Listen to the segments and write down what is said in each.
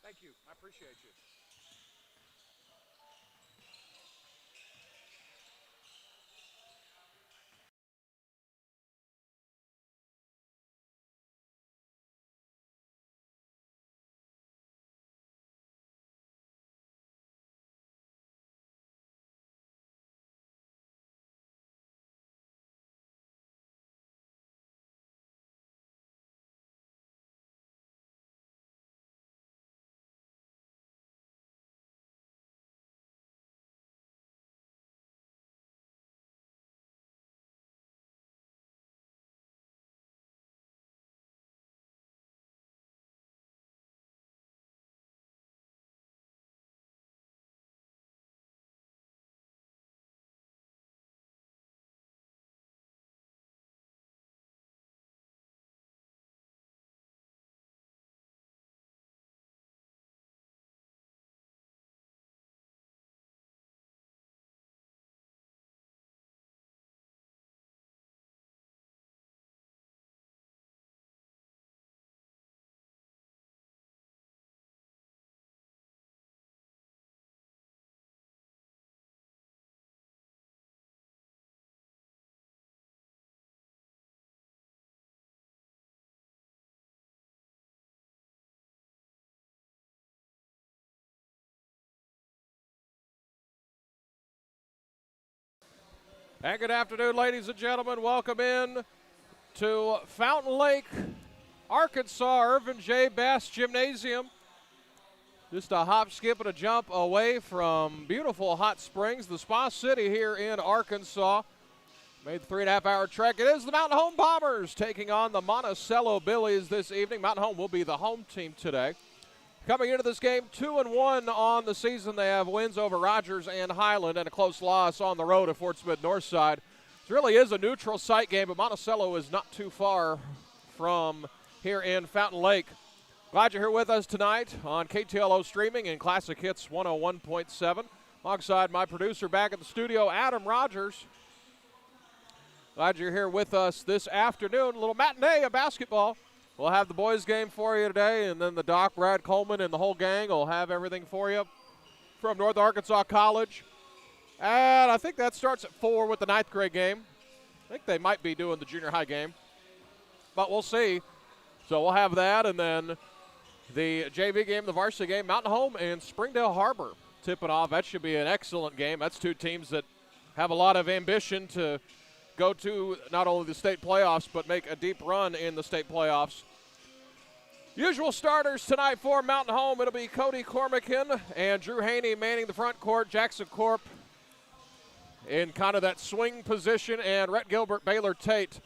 Thank you. I appreciate you. And good afternoon, ladies and gentlemen. Welcome in to Fountain Lake, Arkansas, Irvin J. Bass Gymnasium. Just a hop, skip, and a jump away from beautiful Hot Springs, the Spa City here in Arkansas. Made the 3.5-hour trek. It is the Mountain Home Bombers taking on the Monticello Billies this evening. Mountain Home will be the home team today. Coming into this game, 2-1 on the season. They have wins over Rogers and Highland and a close loss on the road at Fort Smith Northside. It really is a neutral site game, but Monticello is not too far from here in Fountain Lake. Glad you're here with us tonight on KTLO Streaming and Classic Hits 101.7. Alongside my producer back at the studio, Adam Rogers. Glad you're here with us this afternoon. A little matinee of basketball. We'll have the boys' game for you today, and then the Doc, Brad Coleman, and the whole gang will have everything for you from North Arkansas College. And I think that starts at 4 with the 9th grade game. I think they might be doing the junior high game, but we'll see. So we'll have that, and then the JV game, the varsity game, Mountain Home and Springdale Harbor tipping off. That should be an excellent game. That's two teams that have a lot of ambition to go to not only the state playoffs, but make a deep run in the state playoffs. Usual starters tonight for Mountain Home. It'll be Cody Cormican and Drew Haney manning the front court. Jackson Corp in kind of that swing position, and Rhett Gilbert, Baylor Tate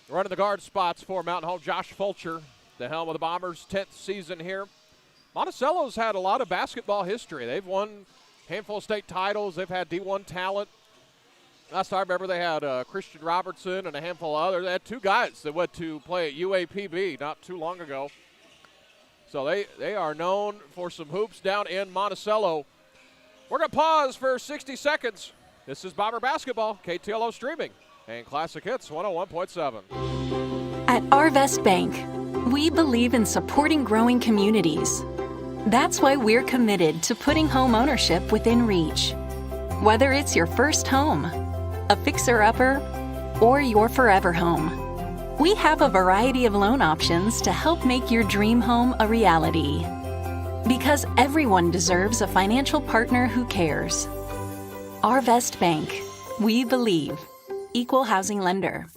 running the guard spots for Mountain Home. Josh Fulcher, the helm of the Bombers, 10th season here. Monticello's had a lot of basketball history. They've won a handful of state titles. They've had D1 talent. Last time I remember they had Christian Robertson and a handful of others. They had two guys that went to play at UAPB not too long ago. So they are known for some hoops down in Monticello. We're going to pause for 60 seconds. This is Bomber Basketball, KTLO Streaming, and Classic Hits 101.7. At Arvest Bank, we believe in supporting growing communities. That's why we're committed to putting home ownership within reach. Whether it's your first home, a fixer-upper, or your forever home, we have a variety of loan options to help make your dream home a reality. Because everyone deserves a financial partner who cares. Arvest Bank, we believe. Equal housing lender.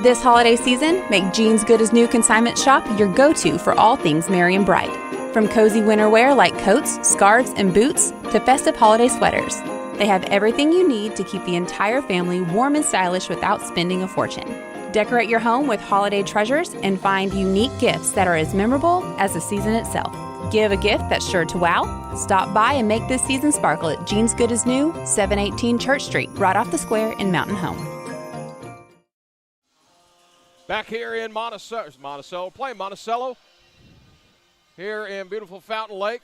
This holiday season, make Jeans Good as New Consignment Shop your go-to for all things merry and bright. From cozy winter wear like coats, scarves, and boots to festive holiday sweaters. They have everything you need to keep the entire family warm and stylish without spending a fortune. Decorate your home with holiday treasures and find unique gifts that are as memorable as the season itself. Give a gift that's sure to wow. Stop by and make this season sparkle at Jeans Good as New, 718 Church Street, right off the square in Mountain Home. Back here in Monticello, playing Monticello here in beautiful Fountain Lake.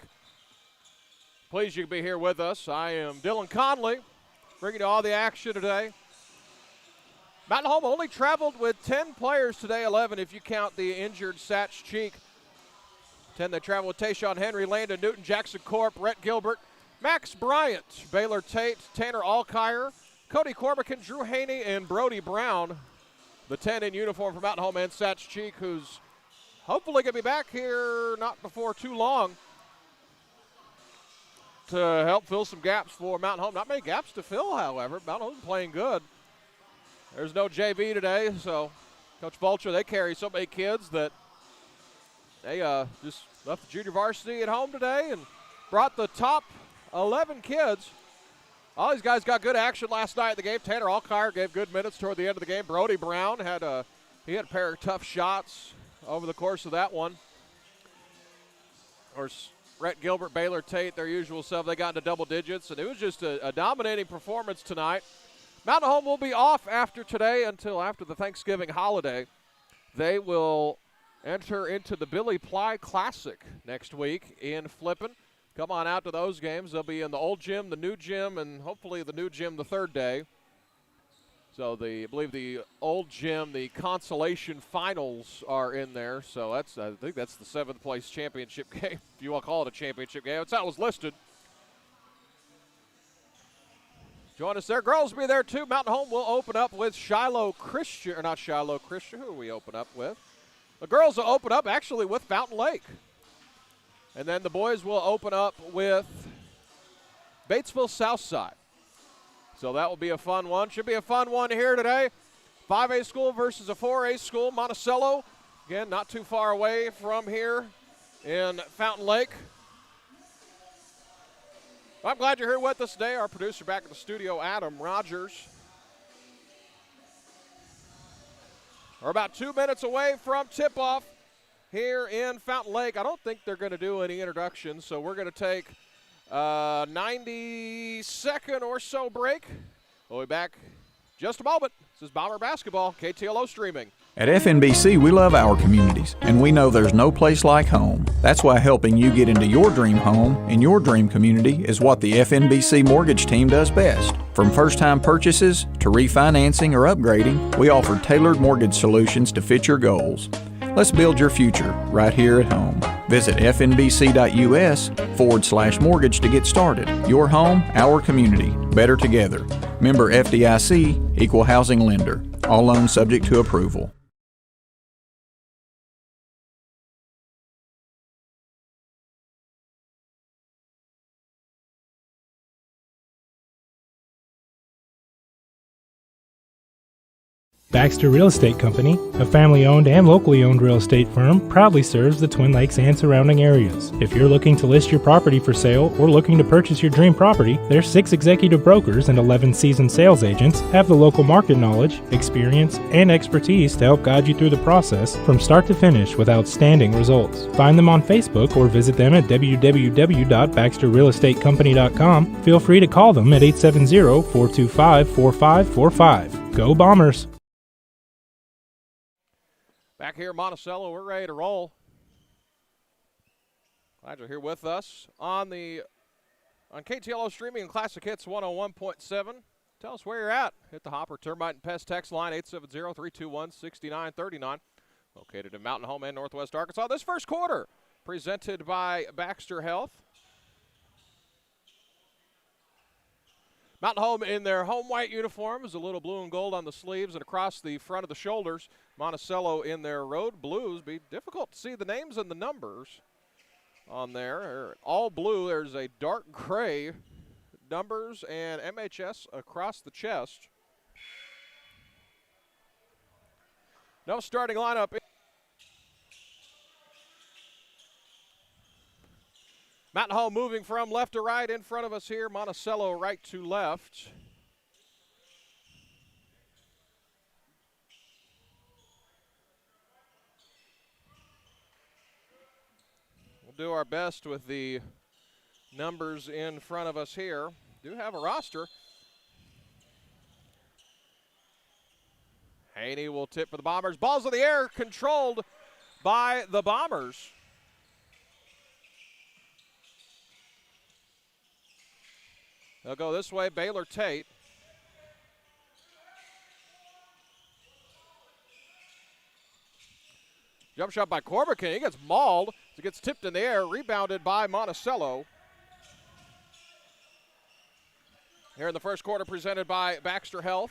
Pleased you can be here with us. I am Dylan Conley, bringing you all the action today. Mountain Home only traveled with 10 players today, 11 if you count the injured Satch Cheek. 10 they traveled with Tayshawn Henry, Landon Newton, Jackson Corp, Rhett Gilbert, Max Bryant, Baylor Tate, Tanner Alkire, Cody Corbican, Drew Haney, and Brody Brown. The 10 in uniform for Mountain Home and Satch Cheek, who's hopefully going to be back here not before too long to help fill some gaps for Mountain Home. Not many gaps to fill, however. Mountain Home's playing good. There's no JV today, so Coach Vulture, they carry so many kids that they just left the junior varsity at home today and brought the top 11 kids. All these guys got good action last night in the game. Tanner Alkire gave good minutes toward the end of the game. Brody Brown had a pair of tough shots over the course of that one. Of course, Rhett Gilbert, Baylor Tate, their usual self, they got into double digits, and it was just a dominating performance tonight. Mountain Home will be off after today until after the Thanksgiving holiday. They will enter into the Billy Ply Classic next week in Flippin. Come on out to those games. They'll be in the old gym, the new gym, and hopefully the new gym the third day. So I believe the old gym, the consolation finals are in there. So I think that's the 7th place championship game, if you want to call it a championship game. That's how it was listed. Join us there. Girls will be there too. Mountain Home will open up with Shiloh Christian, or not Shiloh Christian. Who will we open up with? The girls will open up actually with Fountain Lake. And then the boys will open up with Batesville Southside. So that will be a fun one. Should be a fun one here today. 5A school versus a 4A school. Monticello, again, not too far away from here in Fountain Lake. I'm glad you're here with us today. Our producer back at the studio, Adam Rogers. We're about 2 minutes away from tip-off here in Fountain Lake. I don't think they're going to do any introductions, so we're going to take a 90-second or so break. We'll be back just a moment. This is Bomber Basketball, KTLO streaming. At FNBC, we love our communities, and we know there's no place like home. That's why helping you get into your dream home in your dream community is what the FNBC mortgage team does best. From first-time purchases to refinancing or upgrading, we offer tailored mortgage solutions to fit your goals. Let's build your future right here at home. Visit fnbc.us/mortgage to get started. Your home, our community. Better together. Member FDIC, Equal Housing Lender. All loans subject to approval. Baxter Real Estate Company, a family-owned and locally owned real estate firm, proudly serves the Twin Lakes and surrounding areas. If you're looking to list your property for sale or looking to purchase your dream property, their 6 executive brokers and 11 seasoned sales agents have the local market knowledge, experience, and expertise to help guide you through the process from start to finish with outstanding results. Find them on Facebook or visit them at www.baxterrealestatecompany.com. Feel free to call them at 870-425-4545. Go Bombers! Back here in Monticello, we're ready to roll. Glad you're here with us on KTLO streaming and Classic Hits 101.7. Tell us where you're at. Hit the Hopper Termite and Pest text line 870-321-6939. Located in Mountain Home and Northwest Arkansas. This first quarter presented by Baxter Health. Mountain Home in their home white uniforms, a little blue and gold on the sleeves and across the front of the shoulders. Monticello in their road blues. Be difficult to see the names and the numbers on there. They're all blue. There's a dark gray numbers and MHS across the chest. No starting lineup. Mountain Home moving from left to right in front of us here. Monticello right to left. We'll do our best with the numbers in front of us here. Do have a roster. Haney will tip for the Bombers. Ball's in the air, controlled by the Bombers. They'll go this way, Baylor Tate. Jump shot by Corbican. He gets mauled. It gets tipped in the air, rebounded by Monticello. Here in the first quarter, presented by Baxter Health.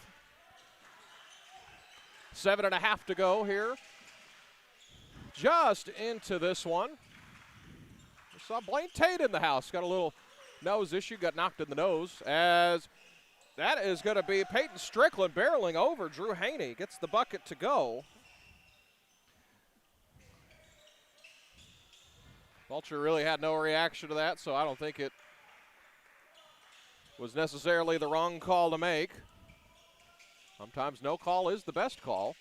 7.5 to go here. Just into this one. We saw Blaine Tate in the house. Got a little nose issue, got knocked in the nose. As that is going to be Peyton Strickland barreling over Drew Haney. Gets the bucket to go. Vulture really had no reaction to that, so I don't think it was necessarily the wrong call to make. Sometimes no call is the best call.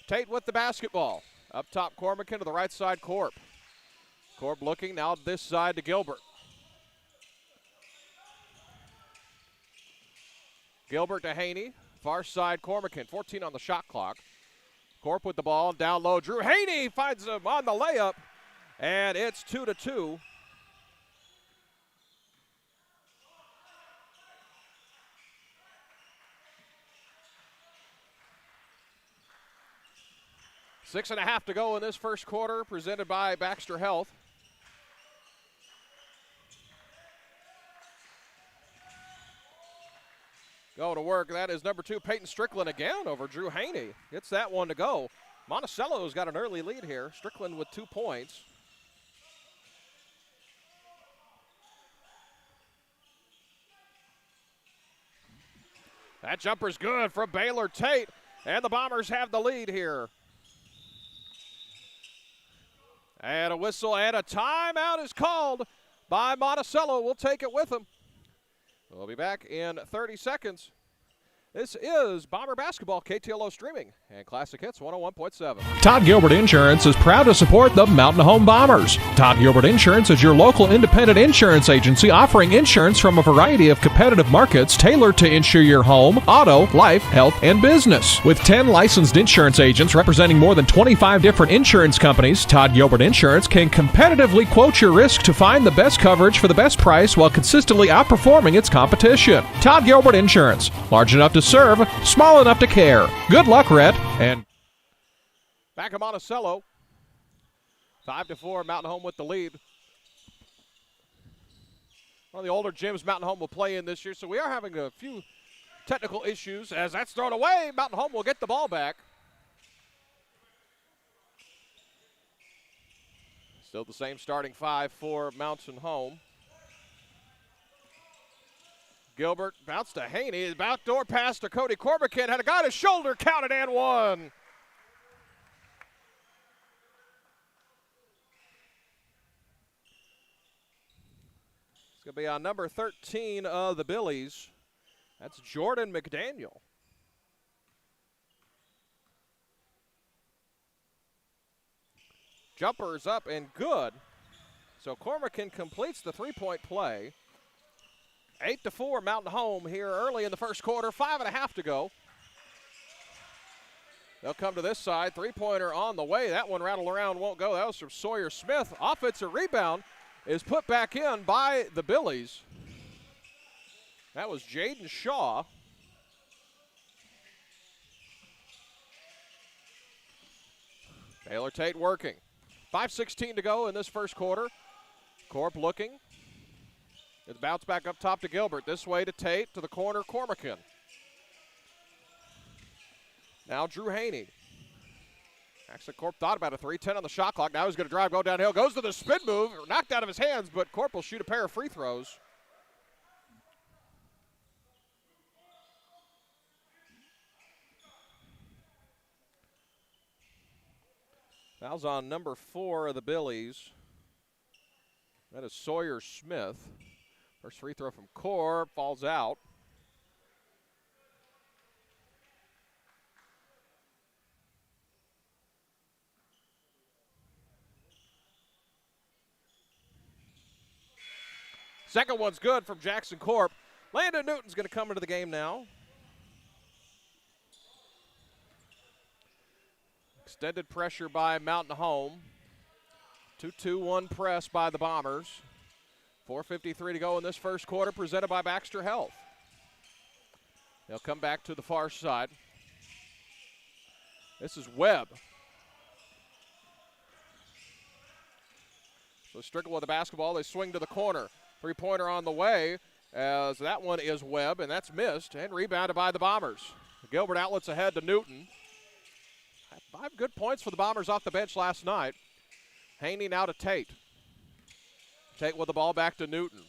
Tate with the basketball. Up top, Cormican to the right side, Corp. Corp looking now this side to Gilbert. Gilbert to Haney. Far side, Cormican. 14 on the shot clock. Corp with the ball, down low. Drew Haney finds him on the layup. And it's 2-2. Six and a half to go in this first quarter, presented by Baxter Health. Go to work. That is number 2, Peyton Strickland again over Drew Haney. Gets that one to go. Monticello's got an early lead here. Strickland with 2 points. That jumper's good from Baylor Tate, and the Bombers have the lead here. And a whistle and a timeout is called by Monticello. We'll take it with them. We'll be back in 30 seconds. This is Bomber Basketball, KTLO streaming, and Classic Hits 101.7. Todd Gilbert Insurance is proud to support the Mountain Home Bombers. Todd Gilbert Insurance is your local independent insurance agency offering insurance from a variety of competitive markets tailored to insure your home, auto, life, health, and business. With 10 licensed insurance agents representing more than 25 different insurance companies, Todd Gilbert Insurance can competitively quote your risk to find the best coverage for the best price while consistently outperforming its competition. Todd Gilbert Insurance, large enough to serve, small enough to care. Good luck, Rhett. And back at Monticello. 5-4, Mountain Home with the lead. One of the older gyms Mountain Home will play in this year, so we are having a few technical issues. As that's thrown away, Mountain Home will get the ball back. Still the same starting 5 for Mountain Home. Gilbert bounced to Haney. His backdoor pass to Cody Corbican. Had a guy to shoulder, counted and one. It's going to be on number 13 of the Billies. That's Jordan McDaniel. Jumper's up and good. So Cormican completes the three-point play. 8-4, Mountain Home here early in the first quarter. 5.5 to go. They'll come to this side. Three-pointer on the way. That one rattled around, won't go. That was from Sawyer Smith. Offensive rebound is put back in by the Billies. That was Jaden Shaw. Baylor Tate working. 5:16 to go in this first quarter. Corp looking. It's bounced back up top to Gilbert. This way to Tate, to the corner, Cormican. Now Drew Haney. Actually, Corp thought about a 3:10 on the shot clock. Now he's going to drive, go downhill. Goes to the spin move, knocked out of his hands, but Corp will shoot a pair of free throws. Foul's on number 4 of the Billies. That is Sawyer Smith. First free throw from Corp falls out. Second one's good from Jackson Corp. Landon Newton's going to come into the game now. Extended pressure by Mountain Home. 2-2-1 press by the Bombers. 4:53 to go in this first quarter, presented by Baxter Health. They'll come back to the far side. This is Webb. So Strickland with the basketball. They swing to the corner. Three-pointer on the way, as that one is Webb, and that's missed and rebounded by the Bombers. Gilbert outlets ahead to Newton. 5 good points for the Bombers off the bench last night. Haney now to Tate. Tate with the ball back to Newton.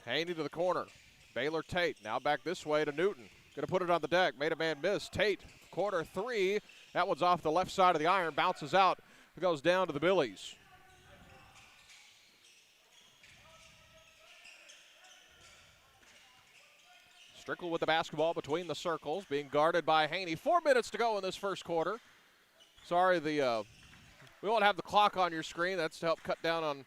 Haney to the corner. Baylor Tate now back this way to Newton. Going to put it on the deck. Made a man miss. Tate, corner 3. That one's off the left side of the iron. Bounces out. It goes down to the Billies. Strickland with the basketball between the circles, being guarded by Haney. 4 minutes to go in this first quarter. Sorry, we won't have the clock on your screen. That's to help cut down on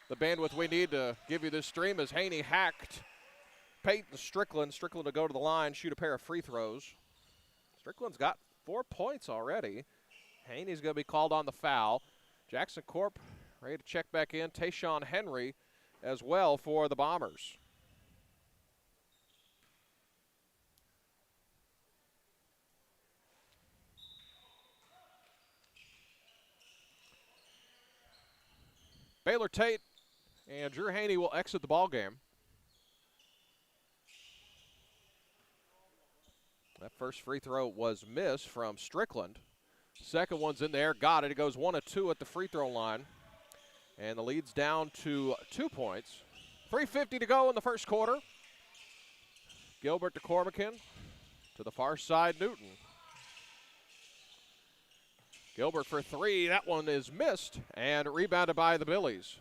the bandwidth we need to give you this stream, as Haney hacked Peyton Strickland. Strickland to go to the line, shoot a pair of free throws. Strickland's got 4 points already. Haney's going to be called on the foul. Jackson Corp ready to check back in. Tayshawn Henry as well for the Bombers. Baylor Tate and Drew Haney will exit the ball game. That first free throw was missed from Strickland. Second one's in there, got it. It goes 1 of 2 at the free throw line. And the lead's down to 2 points. 3:50 to go in the first quarter. Gilbert to Cormican. To the far side, Newton. Gilbert for 3. That one is missed and rebounded by the Billies.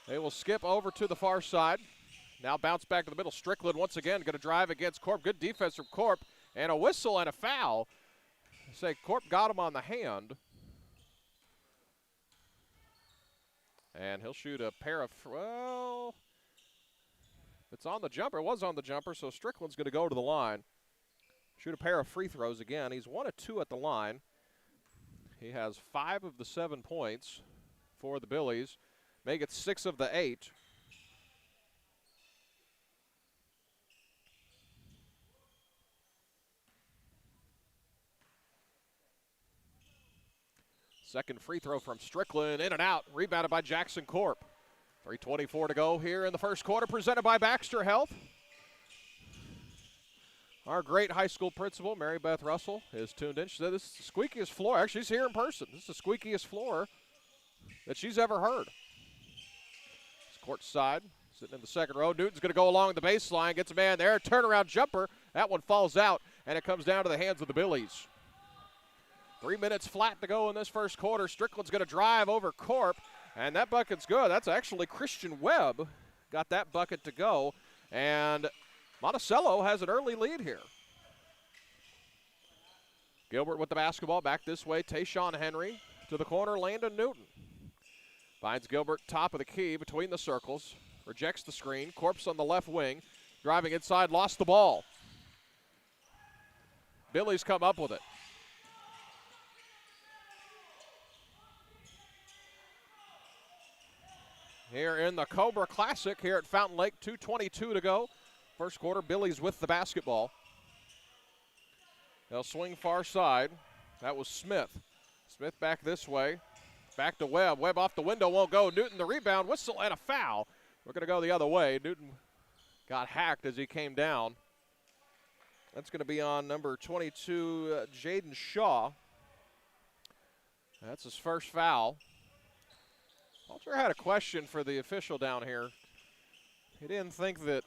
They will skip over to the far side. Now bounce back to the middle. Strickland once again going to drive against Corp. Good defense from Corp. And a whistle and a foul. Say Corp got him on the hand. And he'll shoot a pair of, well, it's on the jumper. It was on the jumper, so Strickland's going to go to the line. Shoot a pair of free throws again. He's 1 of 2 at the line. He has 5 of the 7 points for the Billies. Make it 6 of the 8. Second free throw from Strickland, in and out, rebounded by Jackson Corp. 3:24 to go here in the first quarter, presented by Baxter Health. Our great high school principal, Mary Beth Russell, is tuned in. She said this is the squeakiest floor. Actually, she's here in person. This is the squeakiest floor that she's ever heard. It's court side, sitting in the second row. Newton's going to go along the baseline, gets a man there, turnaround jumper. That one falls out, and it comes down to the hands of the Billies. 3 minutes flat to go in this first quarter. Strickland's going to drive over Corp, and that bucket's good. That's actually Christian Webb got that bucket to go, and Monticello has an early lead here. Gilbert with the basketball back this way. Tayshawn Henry to the corner. Landon Newton finds Gilbert top of the key between the circles. Rejects the screen. Corpse on the left wing. Driving inside. Lost the ball. Billy's come up with it. Here in the Cobra Classic here at Fountain Lake. 2:22 to go. First quarter, Billy's with the basketball. They'll swing far side. That was Smith. Smith back this way. Back to Webb. Webb off the window, won't go. Newton the rebound, whistle, and a foul. We're going to go the other way. Newton got hacked as he came down. That's going to be on number 22, Jaden Shaw. That's his first foul. Walter had a question for the official down here. He didn't think that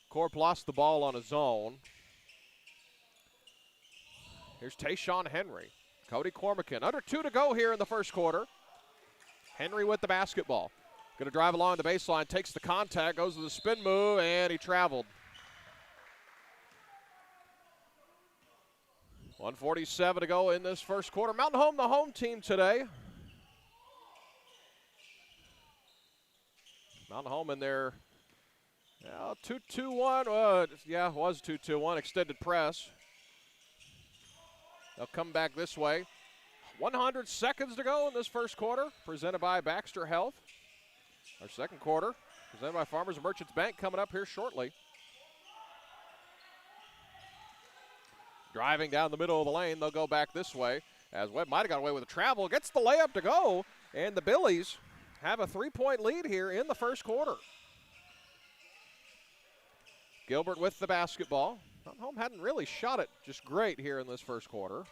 Corp lost the ball on his own. Here's Tayshawn Henry. Cody Cormican. Under 2 to go here in the first quarter. Henry with the basketball. Going to drive along the baseline, takes the contact, goes to the spin move, and he traveled. 1:47 to go in this first quarter. Mountain Home, the home team today. Mountain Home in their Now 2-2-1. Yeah, it was 2-2-1. Extended press. They'll come back this way. 100 seconds to go in this first quarter. Presented by Baxter Health. Our second quarter, presented by Farmers and Merchants Bank, coming up here shortly. Driving down the middle of the lane, they'll go back this way. As Webb might have got away with a travel. Gets the layup to go. And the Billies have a 3-point lead here in the first quarter. Gilbert with the basketball. Mountain Home hadn't really shot it just great here in this first quarter.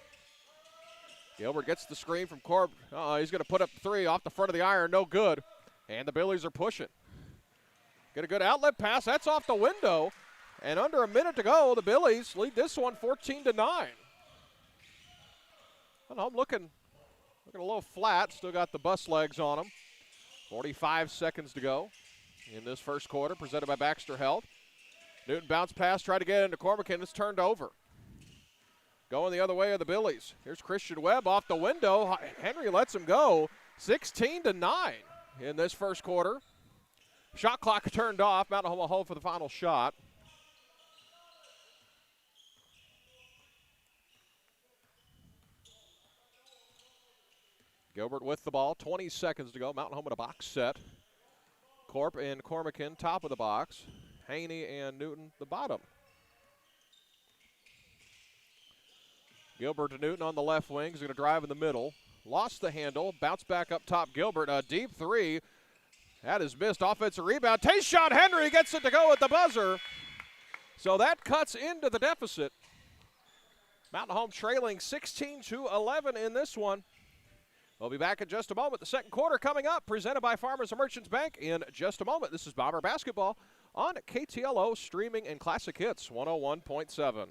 Gilbert gets the screen from Corb. He's going to put up 3 off the front of the iron. No good. And the Billies are pushing. Get a good outlet pass. That's off the window. And under a minute to go, the Billies lead this one 14-9. Mountain Home looking a little flat. Still got the bus legs on them. 45 seconds to go in this first quarter, presented by Baxter Health. Newton bounce pass, tried to get into Cormac, and it's turned over. Going the other way of the Billies. Here's Christian Webb off the window. Henry lets him go. 16-9 in this first quarter. Shot clock turned off. Mountain Home will hold for the final shot. Gilbert with the ball. 20 seconds to go. Mountain Home in a box set. Corp and Cormacan top of the box. Haney and Newton the bottom. Gilbert to Newton on the left wing. He's going to drive in the middle. Lost the handle. Bounce back up top. Gilbert, a deep 3. That is missed. Offensive rebound. Taste shot. Henry gets it to go at the buzzer. So that cuts into the deficit. Mountain Home trailing 16-11 in this one. We'll be back in just a moment. The second quarter coming up, presented by Farmers and Merchants Bank in just a moment. This is Bomber Basketball on KTLO, streaming and classic hits 101.7.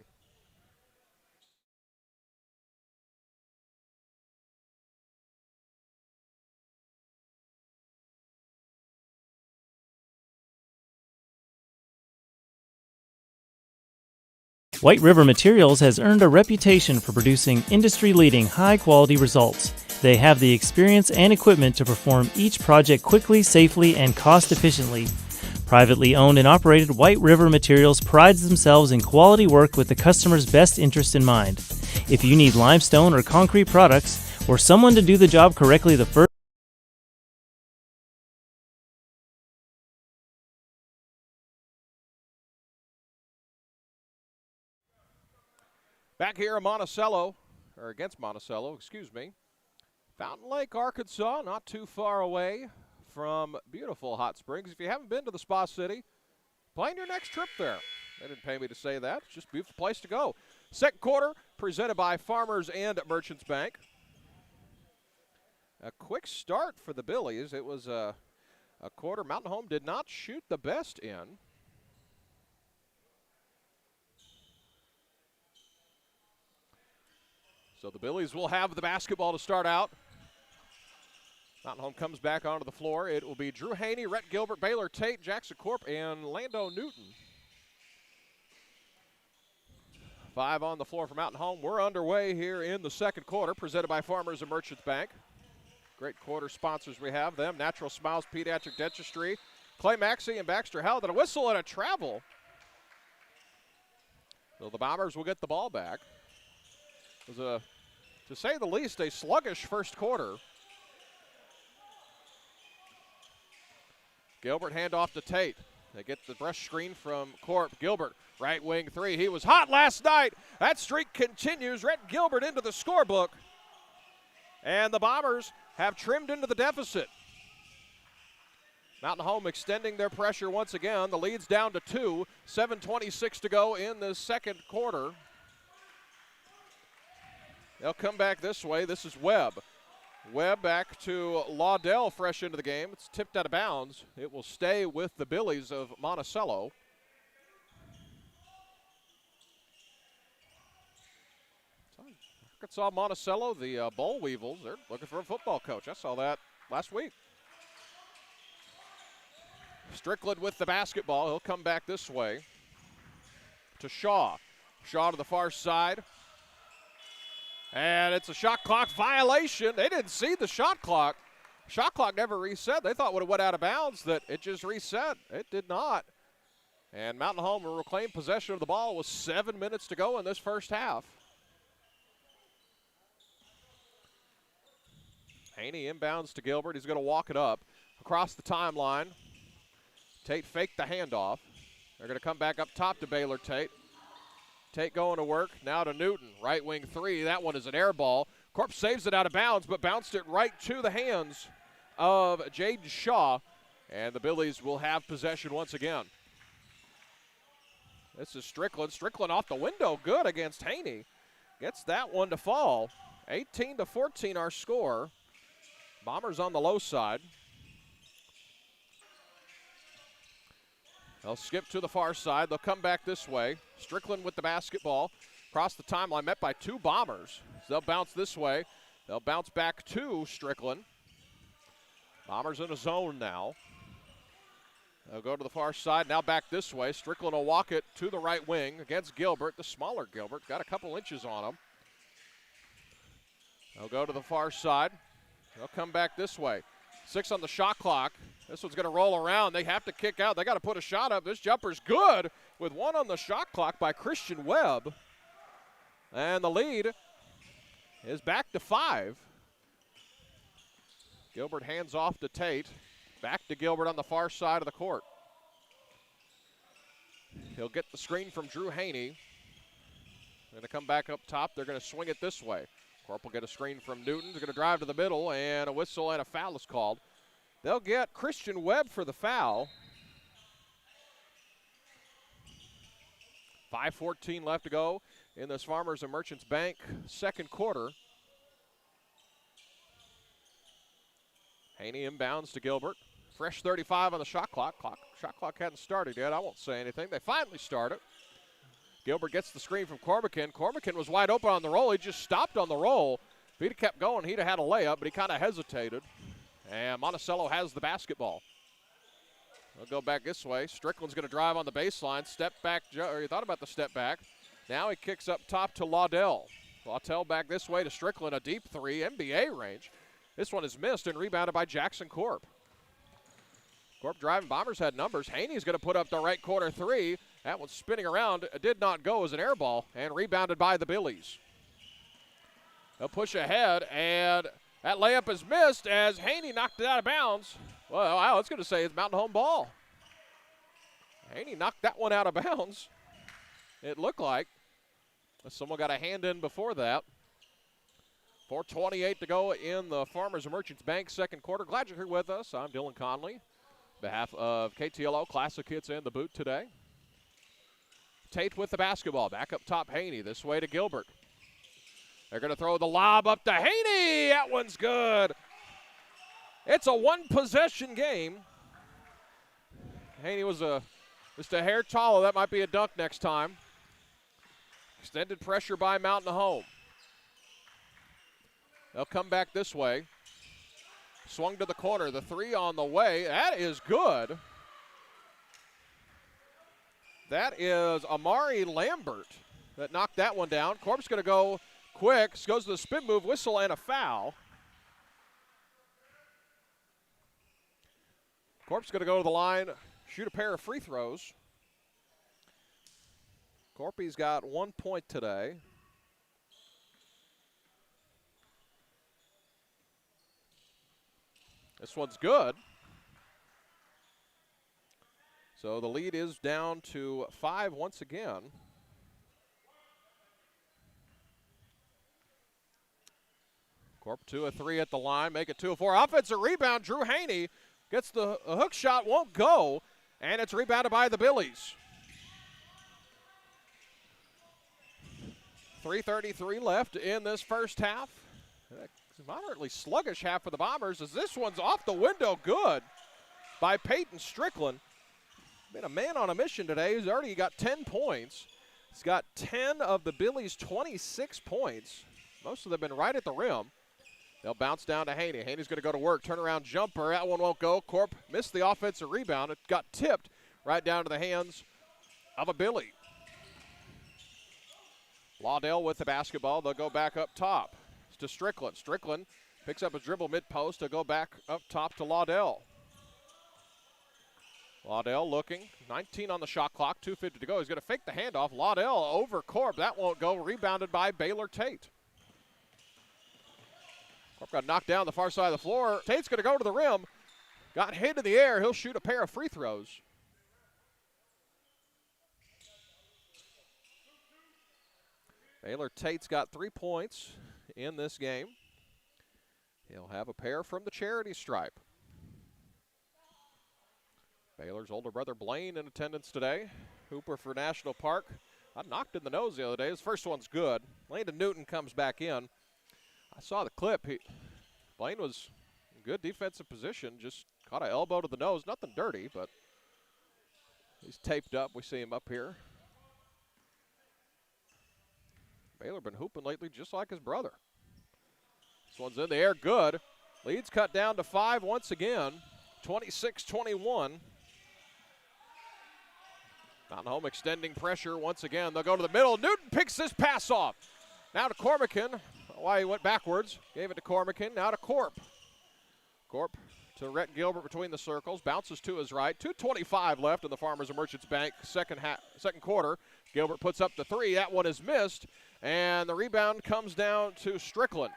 White River Materials has earned a reputation for producing industry-leading, high-quality results. They have the experience and equipment to perform each project quickly, safely, and cost-efficiently. Privately owned and operated, White River Materials prides themselves in quality work with the customer's best interest in mind. If you need limestone or concrete products, or someone to do the job correctly the first Back here in Monticello, or against Monticello, excuse me. Fountain Lake, Arkansas, not too far away from beautiful Hot Springs. If you haven't been to the Spa City, plan your next trip there. They didn't pay me to say that. It's just a beautiful place to go. Second quarter, presented by Farmers and Merchants Bank. A quick start for the Billies. It was a quarter Mountain Home did not shoot the best in. So the Billies will have the basketball to start out. Mountain Home comes back onto the floor. It will be Drew Haney, Rhett Gilbert, Baylor Tate, Jackson Corp, and Lando Newton. 5 on the floor for Mountain Home. We're underway here in the second quarter, presented by Farmers and Merchants Bank. Great quarter sponsors we have them. Natural Smiles Pediatric Dentistry, Clay Maxey and Baxter Health, and a whistle and a travel. So the Bombers will get the ball back. It was to say the least, a sluggish first quarter. Gilbert handoff to Tate. They get the brush screen from Corp. Gilbert, right wing 3. He was hot last night. That streak continues. Rhett Gilbert into the scorebook. And the Bombers have trimmed into the deficit. Mountain Home extending their pressure once again. The lead's down to 2. 7:26 to go in the second quarter. They'll come back this way. This is Webb. Webb back to Laudell, fresh into the game. It's tipped out of bounds. It will stay with the Billies of Monticello. Arkansas Monticello, the Boll Weevils, they're looking for a football coach. I saw that last week. Strickland with the basketball. He'll come back this way to Shaw. Shaw to the far side. And it's a shot clock violation. They didn't see the shot clock. Shot clock never reset. They thought when it went out of bounds that it just reset. It did not. And Mountain Home will reclaim possession of the ball with 7 minutes to go in this first half. Haney inbounds to Gilbert. He's going to walk it up across the timeline. Tate faked the handoff. They're going to come back up top to Baylor Tate. Tate going to work. Now to Newton. Right wing three. That one is an air ball. Corp saves it out of bounds, but bounced it right to the hands of Jaden Shaw. And the Billies will have possession once again. This is Strickland. Strickland off the window. Good against Haney. Gets that one to fall. 18-14 our score. Bombers on the low side. They'll skip to the far side. They'll come back this way. Strickland with the basketball. Across the timeline, met by two Bombers. So they'll bounce this way. They'll bounce back to Strickland. Bombers in a zone now. They'll go to the far side. Now back this way. Strickland will walk it to the right wing against Gilbert. The smaller Gilbert. Got a couple inches on him. They'll go to the far side. They'll come back this way. 6 on the shot clock. This one's going to roll around. They have to kick out. They got to put a shot up. This jumper's good with 1 on the shot clock by Christian Webb. And the lead is back to 5. Gilbert hands off to Tate. Back to Gilbert on the far side of the court. He'll get the screen from Drew Haney. They're going to come back up top. They're going to swing it this way. Corp will get a screen from Newton. He's going to drive to the middle, and a whistle and a foul is called. They'll get Christian Webb for the foul. 5:14 left to go in this Farmers and Merchants Bank second quarter. Haney inbounds to Gilbert. Fresh 35 on the shot clock. Shot clock hadn't started yet. I won't say anything. They finally start it. Gilbert gets the screen from Corbican. Corbican was wide open on the roll. He just stopped on the roll. If he'd have kept going, he'd have had a layup, but he kind of hesitated. And Monticello has the basketball. They'll go back this way. Strickland's going to drive on the baseline. Step back, or he thought about the step back. Now he kicks up top to Laudell. Laudell back this way to Strickland, a deep three, NBA range. This one is missed and rebounded by Jackson Corp. Corp driving. Bombers had numbers. Haney's going to put up the right corner three. That one's spinning around. It did not go as an air ball and rebounded by the Billies. They'll push ahead, and that layup is missed as Haney knocked it out of bounds. Well, I was going to say it's Mountain Home ball. Haney knocked that one out of bounds. It looked like. Someone got a hand in before that. 4:28 to go in the Farmers and Merchants Bank second quarter. Glad you're here with us. I'm Dylan Conley. On behalf of KTLO, Classic Hits and the Boot today. Tate with the basketball. Back up top, Haney. This way to Gilbert. They're going to throw the lob up to Haney. That one's good. It's a one-possession game. Haney was just a hair taller. That might be a dunk next time. Extended pressure by Mountain Home. They'll come back this way. Swung to the corner. The three on the way. That is good. That is Amari Lambert that knocked that one down. Corp's going to go quick. Goes to the spin move, whistle, and a foul. Corp's going to go to the line, shoot a pair of free throws. Corpy's got 1 point today. This one's good. So the lead is down to 5 once again. Corp 2 of 3 at the line, make it 2 of 4. Offensive rebound, Drew Haney gets the hook shot, won't go, and it's rebounded by the Billies. 3:33 left in this first half. Moderately sluggish half for the Bombers as this one's off the window, good by Peyton Strickland. Been a man on a mission today. He's already got 10 points. He's got 10 of the Billies' 26 points. Most of them been right at the rim. They'll bounce down to Haney. Haney's going to go to work. Turnaround jumper. That one won't go. Corp missed the offensive rebound. It got tipped right down to the hands of a Billy. Laudell with the basketball. They'll go back up top to Strickland. Strickland picks up a dribble mid-post to go back up top to Laudell. Laudell looking, 19 on the shot clock, 2:50 to go. He's going to fake the handoff. Laudell over Corp. That won't go. Rebounded by Baylor Tate. Corp got knocked down the far side of the floor. Tate's going to go to the rim. Got hit in the air. He'll shoot a pair of free throws. Baylor Tate's got 3 points in this game. He'll have a pair from the charity stripe. Baylor's older brother Blaine in attendance today. Hooper for National Park. I knocked in the nose the other day. His first one's good. Landon Newton comes back in. I saw the clip. Blaine was in good defensive position. Just caught an elbow to the nose. Nothing dirty, but he's taped up. We see him up here. Baylor been hooping lately just like his brother. This one's in the air, good. Lead's cut down to 5 once again, 26-21. Mountain Home extending pressure once again. They'll go to the middle. Newton picks this pass off. Now to Cormican. Why he went backwards. Gave it to Cormican. Now to Corp. Corp to Rhett Gilbert between the circles. Bounces to his right. 2:25 left in the Farmers and Merchants Bank second quarter. Gilbert puts up the 3. That one is missed. And the rebound comes down to Strickland.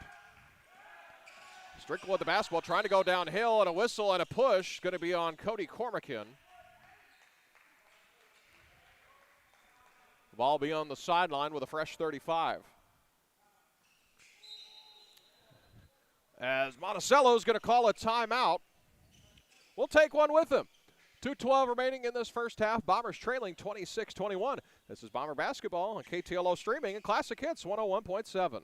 Strickland with the basketball, trying to go downhill, and a whistle and a push going to be on Cody Cormican. The ball be on the sideline with a fresh 35. As Monticello's going to call a timeout. We'll take one with him. 2:12 remaining in this first half. Bombers trailing 26-21. This is Bomber Basketball on KTLO Streaming and Classic Hits 101.7.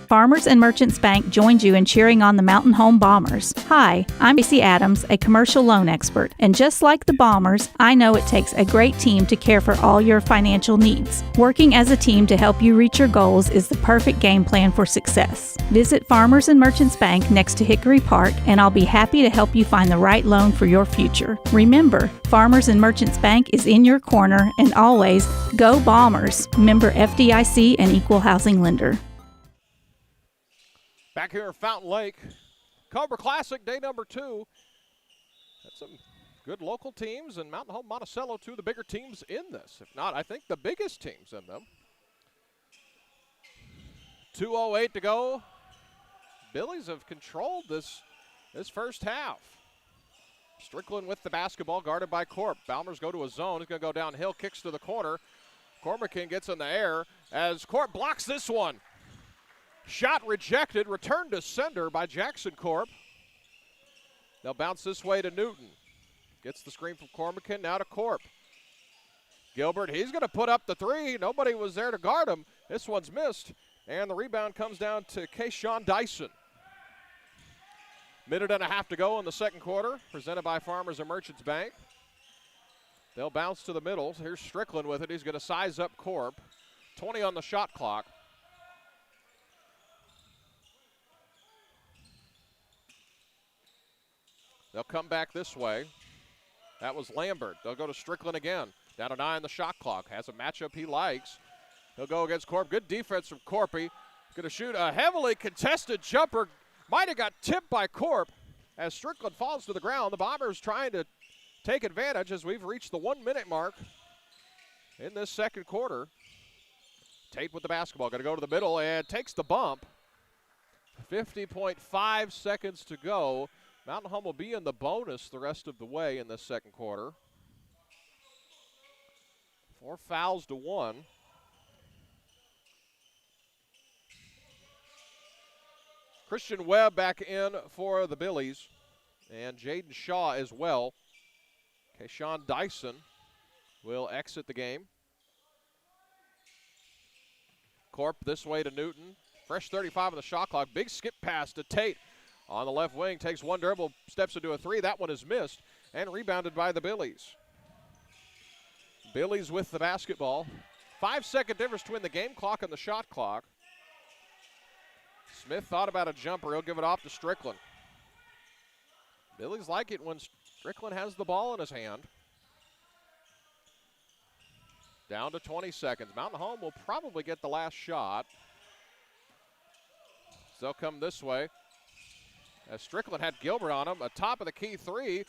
Farmers and Merchants Bank joins you in cheering on the Mountain Home Bombers. Hi, I'm Tracy Adams, a commercial loan expert, and just like the Bombers, I know it takes a great team to care for all your financial needs. Working as a team to help you reach your goals is the perfect game plan for success. Visit Farmers and Merchants Bank next to Hickory Park, and I'll be happy to help you find the right loan for your future. Remember, Farmers and Merchants Bank is in your corner, and always, go Bombers! Member FDIC and Equal Housing Lender. Back here at Fountain Lake, Cobra Classic, day number 2. That's some good local teams, and Mountain Home, Monticello, 2 of the bigger teams in this. If not, I think the biggest teams in them. 2:08 to go. Billies have controlled this first half. Strickland with the basketball, guarded by Corp. Bombers go to a zone. He's going to go downhill, kicks to the corner. Cormican gets in the air as Corp blocks this one. Shot rejected, returned to sender by Jackson Corp. They'll bounce this way to Newton. Gets the screen from Cormican, now to Corp. Gilbert, he's going to put up the 3. Nobody was there to guard him. This one's missed, and the rebound comes down to Kayshawn Dyson. Minute and a half to go in the second quarter, presented by Farmers and Merchants Bank. They'll bounce to the middle. Here's Strickland with it. He's going to size up Corp. 20 on the shot clock. They'll come back this way. That was Lambert. They'll go to Strickland again. Down to 9 on the shot clock. Has a matchup he likes. He'll go against Corp. Good defense from Corpy. Going to shoot a heavily contested jumper. Might have got tipped by Corp as Strickland falls to the ground. The Bombers trying to take advantage as we've reached the 1-minute mark in this second quarter. Tate with the basketball. Going to go to the middle and takes the bump. 50.5 seconds to go. Mountain Home will be in the bonus the rest of the way in this second quarter. 4 fouls to 1. Christian Webb back in for the Billies, and Jaden Shaw as well. Kayshawn Dyson will exit the game. Corp this way to Newton. Fresh 35 on the shot clock. Big skip pass to Tate. On the left wing, takes one dribble, steps into a 3. That one is missed and rebounded by the Billies. Billies with the basketball. 5-second difference between the game clock and the shot clock. Smith thought about a jumper. He'll give it off to Strickland. Billies like it when Strickland has the ball in his hand. Down to 20 seconds. Mountain Home will probably get the last shot. So they'll come this way. As Strickland had Gilbert on him, a top of the key three.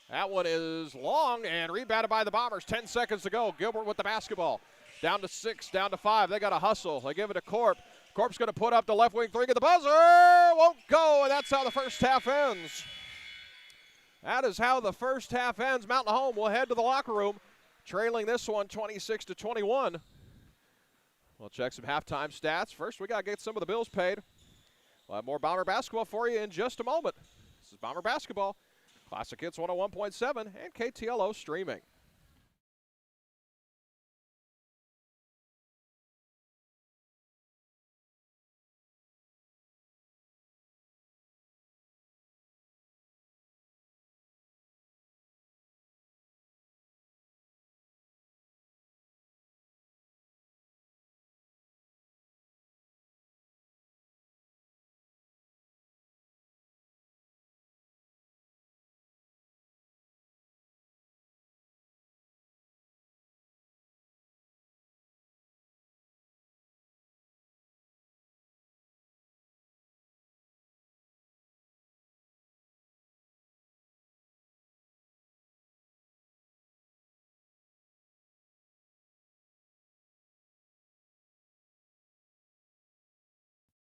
That one is long and rebounded by the Bombers. 10 seconds to go. Gilbert with the basketball. Down to 6, down to 5. They got to hustle. They give it to Corp. Corp's going to put up the left wing three. Get the buzzer. Won't go, and that's how the first half ends. That is how the first half ends. Mountain Home will head to the locker room, trailing this one 26-21. We'll check some halftime stats. First, we got to get some of the bills paid. We'll have more Bomber basketball for you in just a moment. This is Bomber Basketball, Classic Hits 101.7 and KTLO streaming.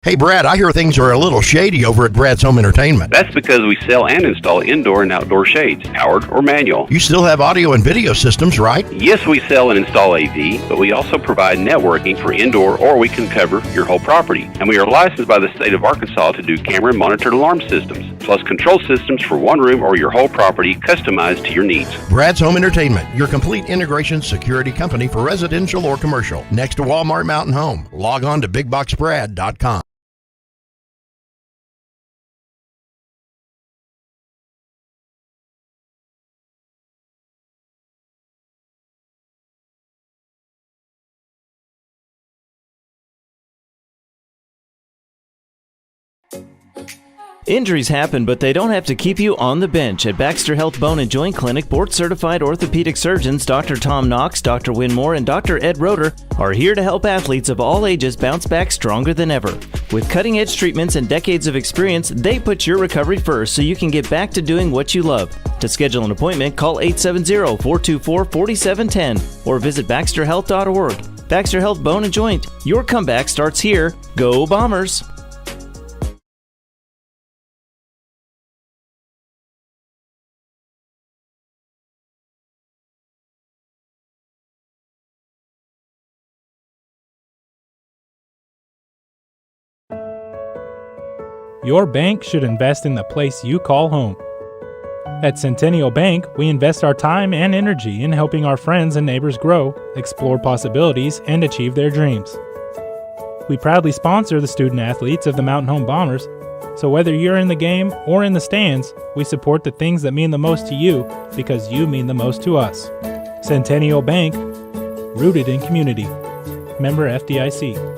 Hey, Brad, I hear things are a little shady over at Brad's Home Entertainment. That's because we sell and install indoor and outdoor shades, powered or manual. You still have audio and video systems, right? Yes, we sell and install AV, but we also provide networking for indoor, or we can cover your whole property. And we are licensed by the state of Arkansas to do camera and monitored alarm systems, plus control systems for one room or your whole property, customized to your needs. Brad's Home Entertainment, your complete integration security company for residential or commercial. Next to Walmart Mountain Home. Log on to BigBoxBrad.com. Injuries happen, but they don't have to keep you on the bench. At Baxter Health Bone and Joint Clinic, board-certified orthopedic surgeons Dr. Tom Knox, Dr. Winmore, and Dr. Ed Roeder are here to help athletes of all ages bounce back stronger than ever. With cutting-edge treatments and decades of experience, they put your recovery first so you can get back to doing what you love. To schedule an appointment, call 870-424-4710 or visit baxterhealth.org. Baxter Health Bone and Joint. Your comeback starts here. Go Bombers! Your bank should invest in the place you call home. At Centennial Bank, we invest our time and energy in helping our friends and neighbors grow, explore possibilities, and achieve their dreams. We proudly sponsor the student athletes of the Mountain Home Bombers, so whether you're in the game or in the stands, we support the things that mean the most to you because you mean the most to us. Centennial Bank, rooted in community. Member FDIC.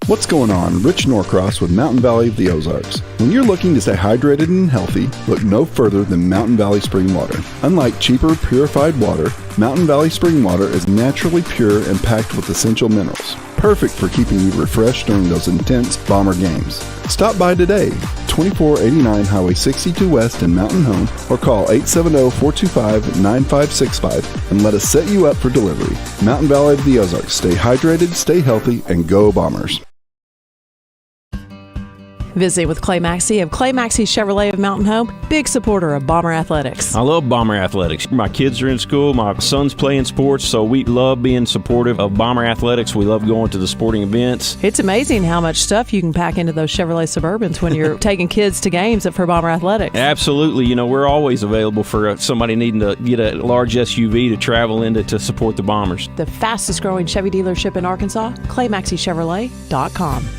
What's going on? Rich Norcross with Mountain Valley of the Ozarks. When you're looking to stay hydrated and healthy, look no further than Mountain Valley Spring Water. Unlike cheaper, purified water, Mountain Valley Spring Water is naturally pure and packed with essential minerals. Perfect for keeping you refreshed during those intense Bomber games. Stop by today, 2489 Highway 62 West in Mountain Home, or call 870-425-9565 and let us set you up for delivery. Mountain Valley of the Ozarks. Stay hydrated, stay healthy, and go Bombers. Visit with Clay Maxey of Clay Maxey Chevrolet of Mountain Home, big supporter of Bomber Athletics. I love Bomber Athletics. My kids are in school, my son's playing sports, so we love being supportive of Bomber Athletics. We love going to the sporting events. It's amazing how much stuff you can pack into those Chevrolet Suburbans when you're taking kids to games for Bomber Athletics. Absolutely. You know, we're always available for somebody needing to get a large SUV to travel into to support the Bombers. The fastest growing Chevy dealership in Arkansas, ClayMaxeyChevrolet.com.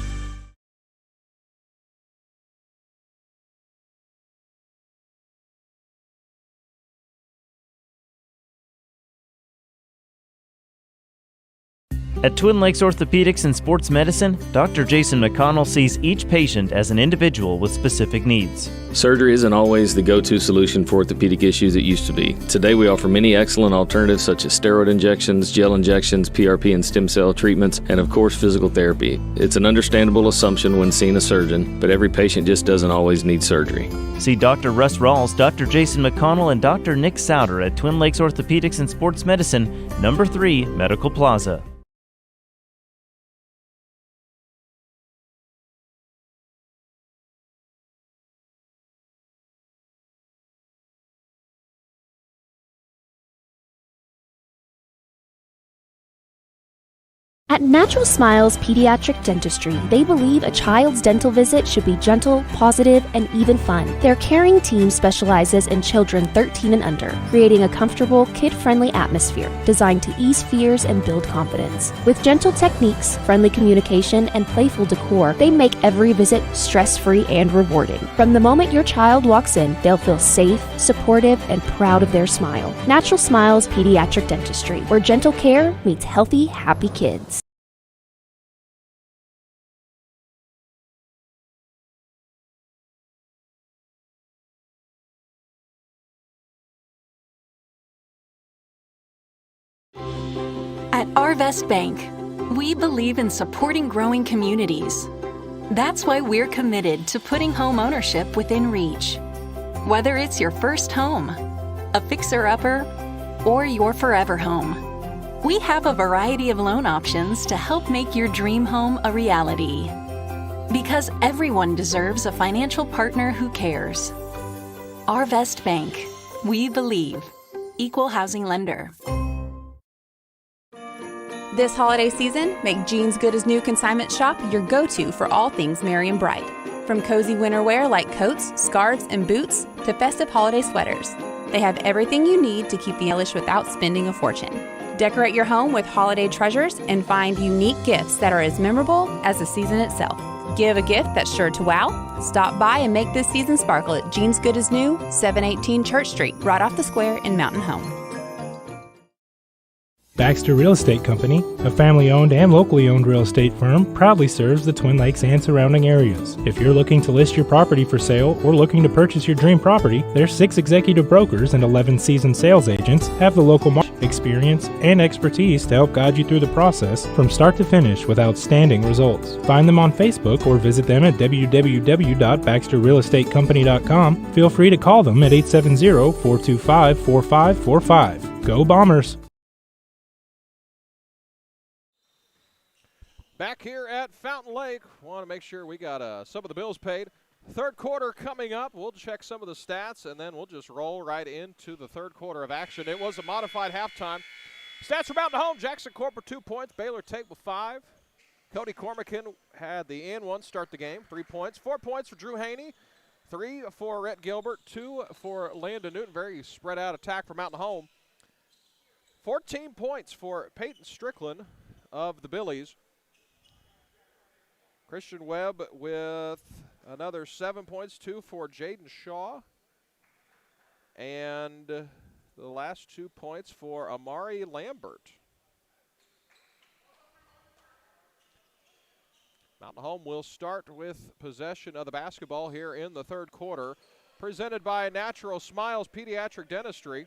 At Twin Lakes Orthopedics and Sports Medicine, Dr. Jason McConnell sees each patient as an individual with specific needs. Surgery isn't always the go-to solution for orthopedic issues it used to be. Today we offer many excellent alternatives such as steroid injections, gel injections, PRP and stem cell treatments, and of course physical therapy. It's an understandable assumption when seeing a surgeon, but every patient just doesn't always need surgery. See Dr. Russ Rawls, Dr. Jason McConnell, and Dr. Nick Souter at Twin Lakes Orthopedics and Sports Medicine, number 3, Medical Plaza. At Natural Smiles Pediatric Dentistry, they believe a child's dental visit should be gentle, positive, and even fun. Their caring team specializes in children 13 and under, creating a comfortable, kid-friendly atmosphere designed to ease fears and build confidence. With gentle techniques, friendly communication, and playful decor, they make every visit stress-free and rewarding. From the moment your child walks in, they'll feel safe, supportive, and proud of their smile. Natural Smiles Pediatric Dentistry, where gentle care meets healthy, happy kids. At Arvest Bank, we believe in supporting growing communities. That's why we're committed to putting home ownership within reach. Whether it's your first home, a fixer-upper, or your forever home, we have a variety of loan options to help make your dream home a reality. Because everyone deserves a financial partner who cares. Arvest Bank, we believe. Equal housing lender. This holiday season, make Jeans Good as New Consignment Shop your go-to for all things merry and bright. From cozy winter wear like coats, scarves, and boots to festive holiday sweaters, they have everything you need to keep the stylish without spending a fortune. Decorate your home with holiday treasures and find unique gifts that are as memorable as the season itself. Give a gift that's sure to wow. Stop by and make this season sparkle at Jeans Good as New, 718 Church Street, right off the square in Mountain Home. Baxter Real Estate Company, a family-owned and locally owned real estate firm, proudly serves the Twin Lakes and surrounding areas. If you're looking to list your property for sale or looking to purchase your dream property, their 6 executive brokers and 11 seasoned sales agents have the local market experience and expertise to help guide you through the process from start to finish with outstanding results. Find them on Facebook or visit them at www.baxterrealestatecompany.com. Feel free to call them at 870-425-4545. Go Bombers! Back here at Fountain Lake, want to make sure we got some of the bills paid. Third quarter coming up. We'll check some of the stats, and then we'll just roll right into the third quarter of action. It was a modified halftime. Stats for Mountain Home. Jackson Corporate 2 points. Baylor Tate with 5. Cody Cormican had the and one start the game, 3 points. 4 points for Drew Haney. 3 for Rhett Gilbert. 2 for Landon Newton. Very spread out attack for Mountain Home. 14 points for Peyton Strickland of the Billies. Christian Webb with another 7 points, 2 for Jaden Shaw. And the last 2 points for Amari Lambert. Mountain Home will start with possession of the basketball here in the third quarter. Presented by Natural Smiles Pediatric Dentistry.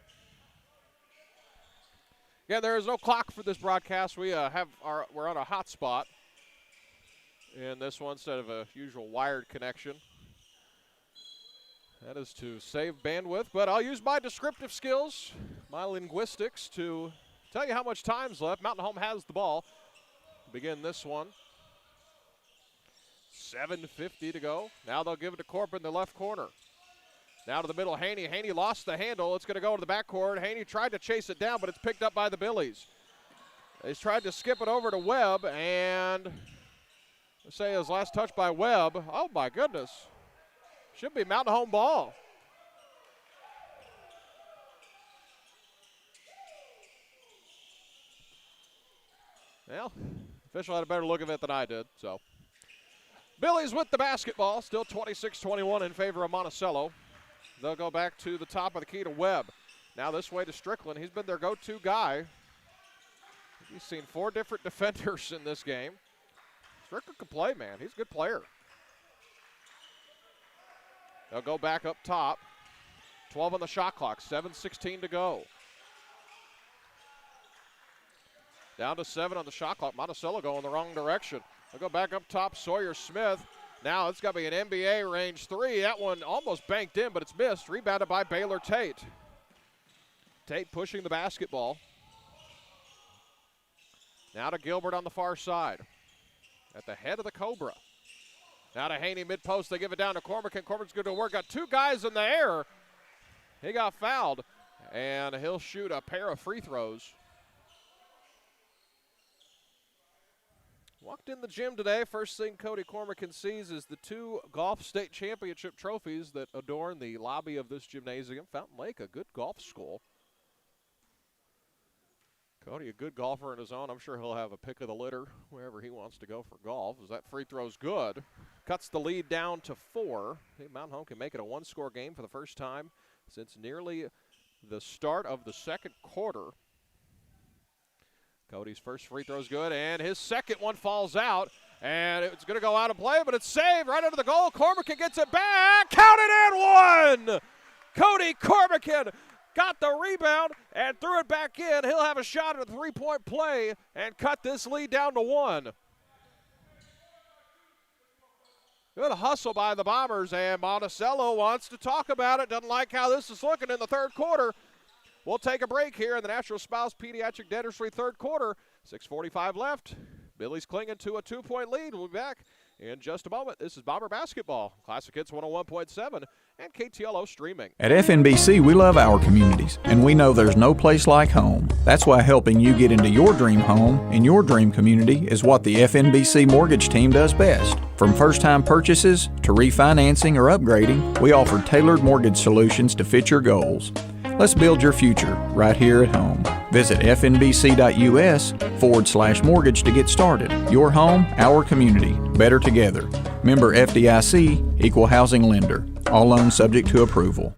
Again, there is no clock for this broadcast. We're on a hotspot in this one instead of a usual wired connection. That is to save bandwidth, but I'll use my descriptive skills, my linguistics, to tell you how much time's left. Mountain Home has the ball. Begin this one. 7:50 to go. Now they'll give it to Corp in the left corner. Now to the middle, Haney. Haney lost the handle. It's going to go to the backcourt. Haney tried to chase it down, but it's picked up by the Billies. He's tried to skip it over to Webb, and let's say his last touch by Webb. Oh, my goodness. Should be Mountain Home ball. Well, official had a better look at it than I did, so. Billies with the basketball, still 26-21 in favor of Monticello. They'll go back to the top of the key to Webb. Now this way to Strickland. He's been their go-to guy. He's seen 4 different defenders in this game. Strickland can play, man. He's a good player. They'll go back up top. 12 on the shot clock, 7:16 to go. Down to 7 on the shot clock. Monticello going the wrong direction. They'll go back up top, Sawyer Smith. Now it's got to be an NBA range 3. That one almost banked in, but it's missed. Rebounded by Baylor Tate. Tate pushing the basketball. Now to Gilbert on the far side. At the head of the Cobra. Now to Haney mid-post. They give it down to Cormac, and Cormac's good to work. Got 2 guys in the air. He got fouled, and he'll shoot a pair of free throws. Walked in the gym today. First thing Cody Cormac sees is the 2 golf state championship trophies that adorn the lobby of this gymnasium. Fountain Lake, a good golf school. Cody, a good golfer in his own. I'm sure he'll have a pick of the litter wherever he wants to go for golf, as that free throw's good. Cuts the lead down to 4. I think Mountain Home can make it a 1-score game for the first time since nearly the start of the second quarter. Cody's first free throw's good, and his second one falls out, and it's going to go out of play, but it's saved right under the goal. Cormacan gets it back, counted and one! Cody Cormacan got the rebound and threw it back in. He'll have a shot at a 3-point play and cut this lead down to 1. Good hustle by the Bombers, and Monticello wants to talk about it. Doesn't like how this is looking in the third quarter. We'll take a break here in the Natural Smiles Pediatric Dentistry third quarter. 6:45 left. Billy's clinging to a 2-point lead. We'll be back in just a moment. This is Bomber Basketball. Classic Hits 101.7 and KTLO streaming. At FNBC, we love our communities, and we know there's no place like home. That's why helping you get into your dream home in your dream community is what the FNBC mortgage team does best. From first-time purchases to refinancing or upgrading, we offer tailored mortgage solutions to fit your goals. Let's build your future right here at home. Visit fnbc.us/mortgage to get started. Your home, our community. Better together. Member FDIC, Equal Housing Lender. All loans subject to approval.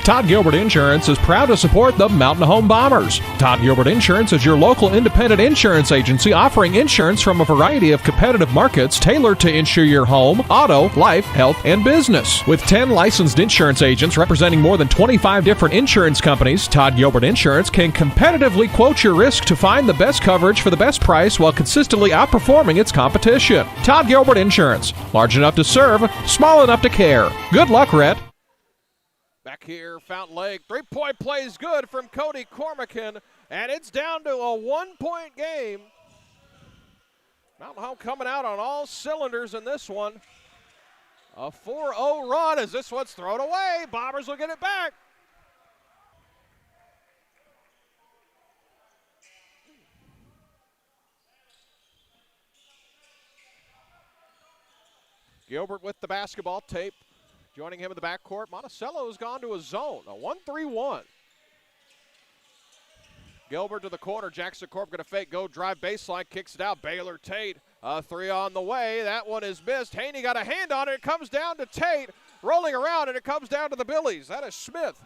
Todd Gilbert Insurance is proud to support the Mountain Home Bombers. Todd Gilbert Insurance is your local independent insurance agency offering insurance from a variety of competitive markets tailored to insure your home, auto, life, health, and business. With 10 licensed insurance agents representing more than 25 different insurance companies, Todd Gilbert Insurance can competitively quote your risk to find the best coverage for the best price while consistently outperforming its competition. Todd Gilbert Insurance. Large enough to serve, small enough to care. Good luck, Rhett. Back here, Fountain Lake. 3-point play is good from Cody Cormacan, and it's down to a 1-point game. Mountain Home coming out on all cylinders in this one. A 4-0 run as this one's thrown away. Bombers will get it back. Gilbert with the basketball. Tape joining him in the backcourt. Monticello has gone to a zone, a 1-3-1. Gilbert to the corner. Jackson Corp going to fake, go drive baseline, kicks it out. Baylor Tate, a 3 on the way. That one is missed. Haney got a hand on it. It comes down to Tate, rolling around, and it comes down to the Billies. That is Smith.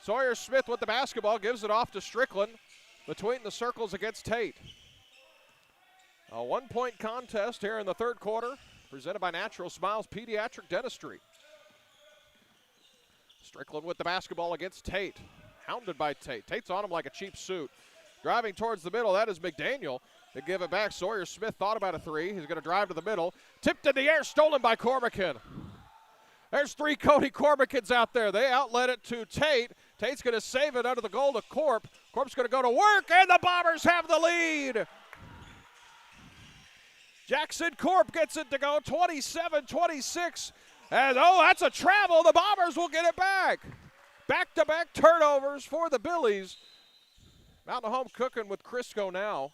Sawyer Smith with the basketball, gives it off to Strickland between the circles against Tate. A 1-point contest here in the third quarter, presented by Natural Smiles Pediatric Dentistry. Strickland with the basketball against Tate. Hounded by Tate. Tate's on him like a cheap suit. Driving towards the middle, that is McDaniel. They give it back. Sawyer Smith thought about a 3. He's going to drive to the middle. Tipped in the air, stolen by Cormacan. There's 3 Cody Cormacans out there. They outlet it to Tate. Tate's going to save it under the goal to Corp. Corp's going to go to work, and the Bombers have the lead. Jackson Corp gets it to go 27-26. And that's a travel. The Bombers will get it back. Back-to-back turnovers for the Billies. Mountain Home cooking with Crisco now.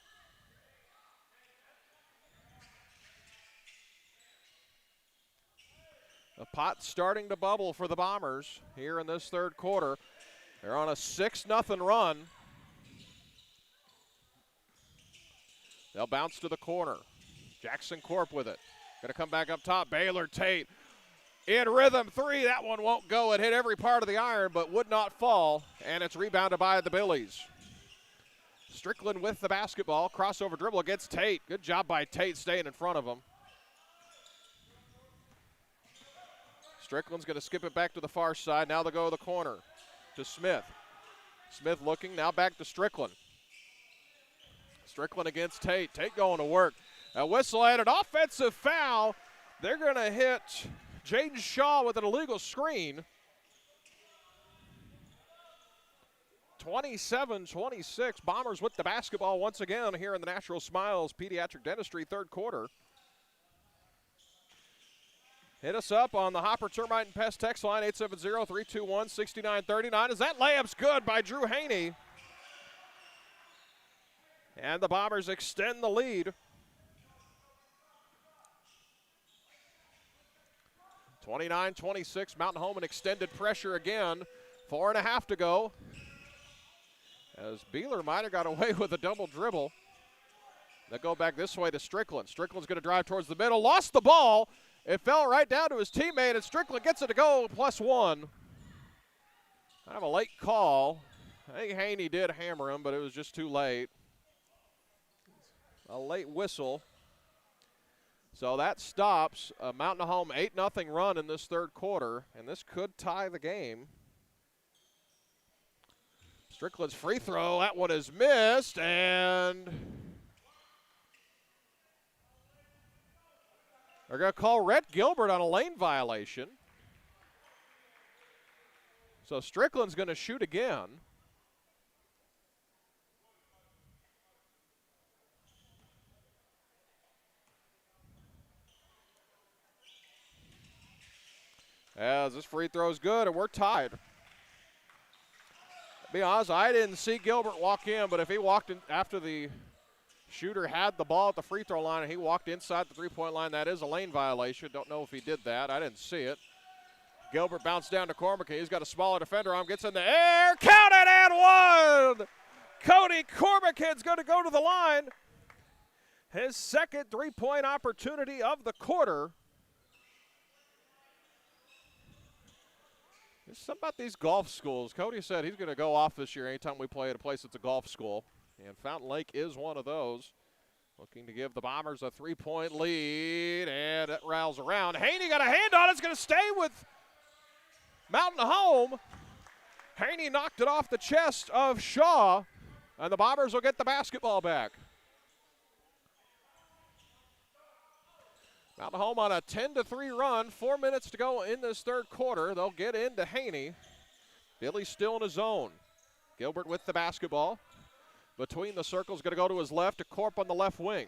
The pot's starting to bubble for the Bombers here in this third quarter. They're on a 6-0 run. They'll bounce to the corner. Jackson Corp with it. Going to come back up top. Baylor Tate in rhythm 3. That one won't go. It hit every part of the iron but would not fall, and it's rebounded by the Billies. Strickland with the basketball. Crossover dribble against Tate. Good job by Tate staying in front of him. Strickland's going to skip it back to the far side. Now they'll go to the corner to Smith. Smith looking, now back to Strickland. Strickland against Tate. Tate going to work. A whistle and an offensive foul. They're going to hit Jaden Shaw with an illegal screen. 27-26. Bombers with the basketball once again here in the Natural Smiles Pediatric Dentistry third quarter. Hit us up on the Hopper Termite and Pest text line, 870-321-6939. As that layup's good by Drew Haney. And the Bombers extend the lead. 29-26, Mountain Home in extended pressure again. 4.5 to go. As Beeler might have got away with a double dribble. They go back this way to Strickland. Strickland's going to drive towards the middle. Lost the ball. It fell right down to his teammate, and Strickland gets it to go +1. Kind of a late call. I think Haney did hammer him, but it was just too late. A late whistle. So that stops a Mountain Home 8-0 run in this third quarter, and this could tie the game. Strickland's free throw, that one is missed, and they're going to call Rhett Gilbert on a lane violation. So Strickland's going to shoot again. As this free throw is good, and we're tied. To be honest, I didn't see Gilbert walk in, but if he walked in after the shooter had the ball at the free throw line and he walked inside the three-point line, that is a lane violation. Don't know if he did that. I didn't see it. Gilbert bounced down to Cormack. He's got a smaller defender on, gets in the air, counted and one! Cody Cormack's going to go to the line. His second three-point opportunity of the quarter. There's something about these golf schools. Cody said he's going to go off this year anytime we play at a place that's a golf school. And Fountain Lake is one of those. Looking to give the Bombers a three-point lead, and it rattles around. Haney got a hand on it. It's going to stay with Mountain Home. Haney knocked it off the chest of Shaw, and the Bombers will get the basketball back. Mountain Home on a 10-3 run. 4 minutes to go in this third quarter. They'll get into Haney. Billy's still in his zone. Gilbert with the basketball. Between the circles, going to go to his left to Corp on the left wing.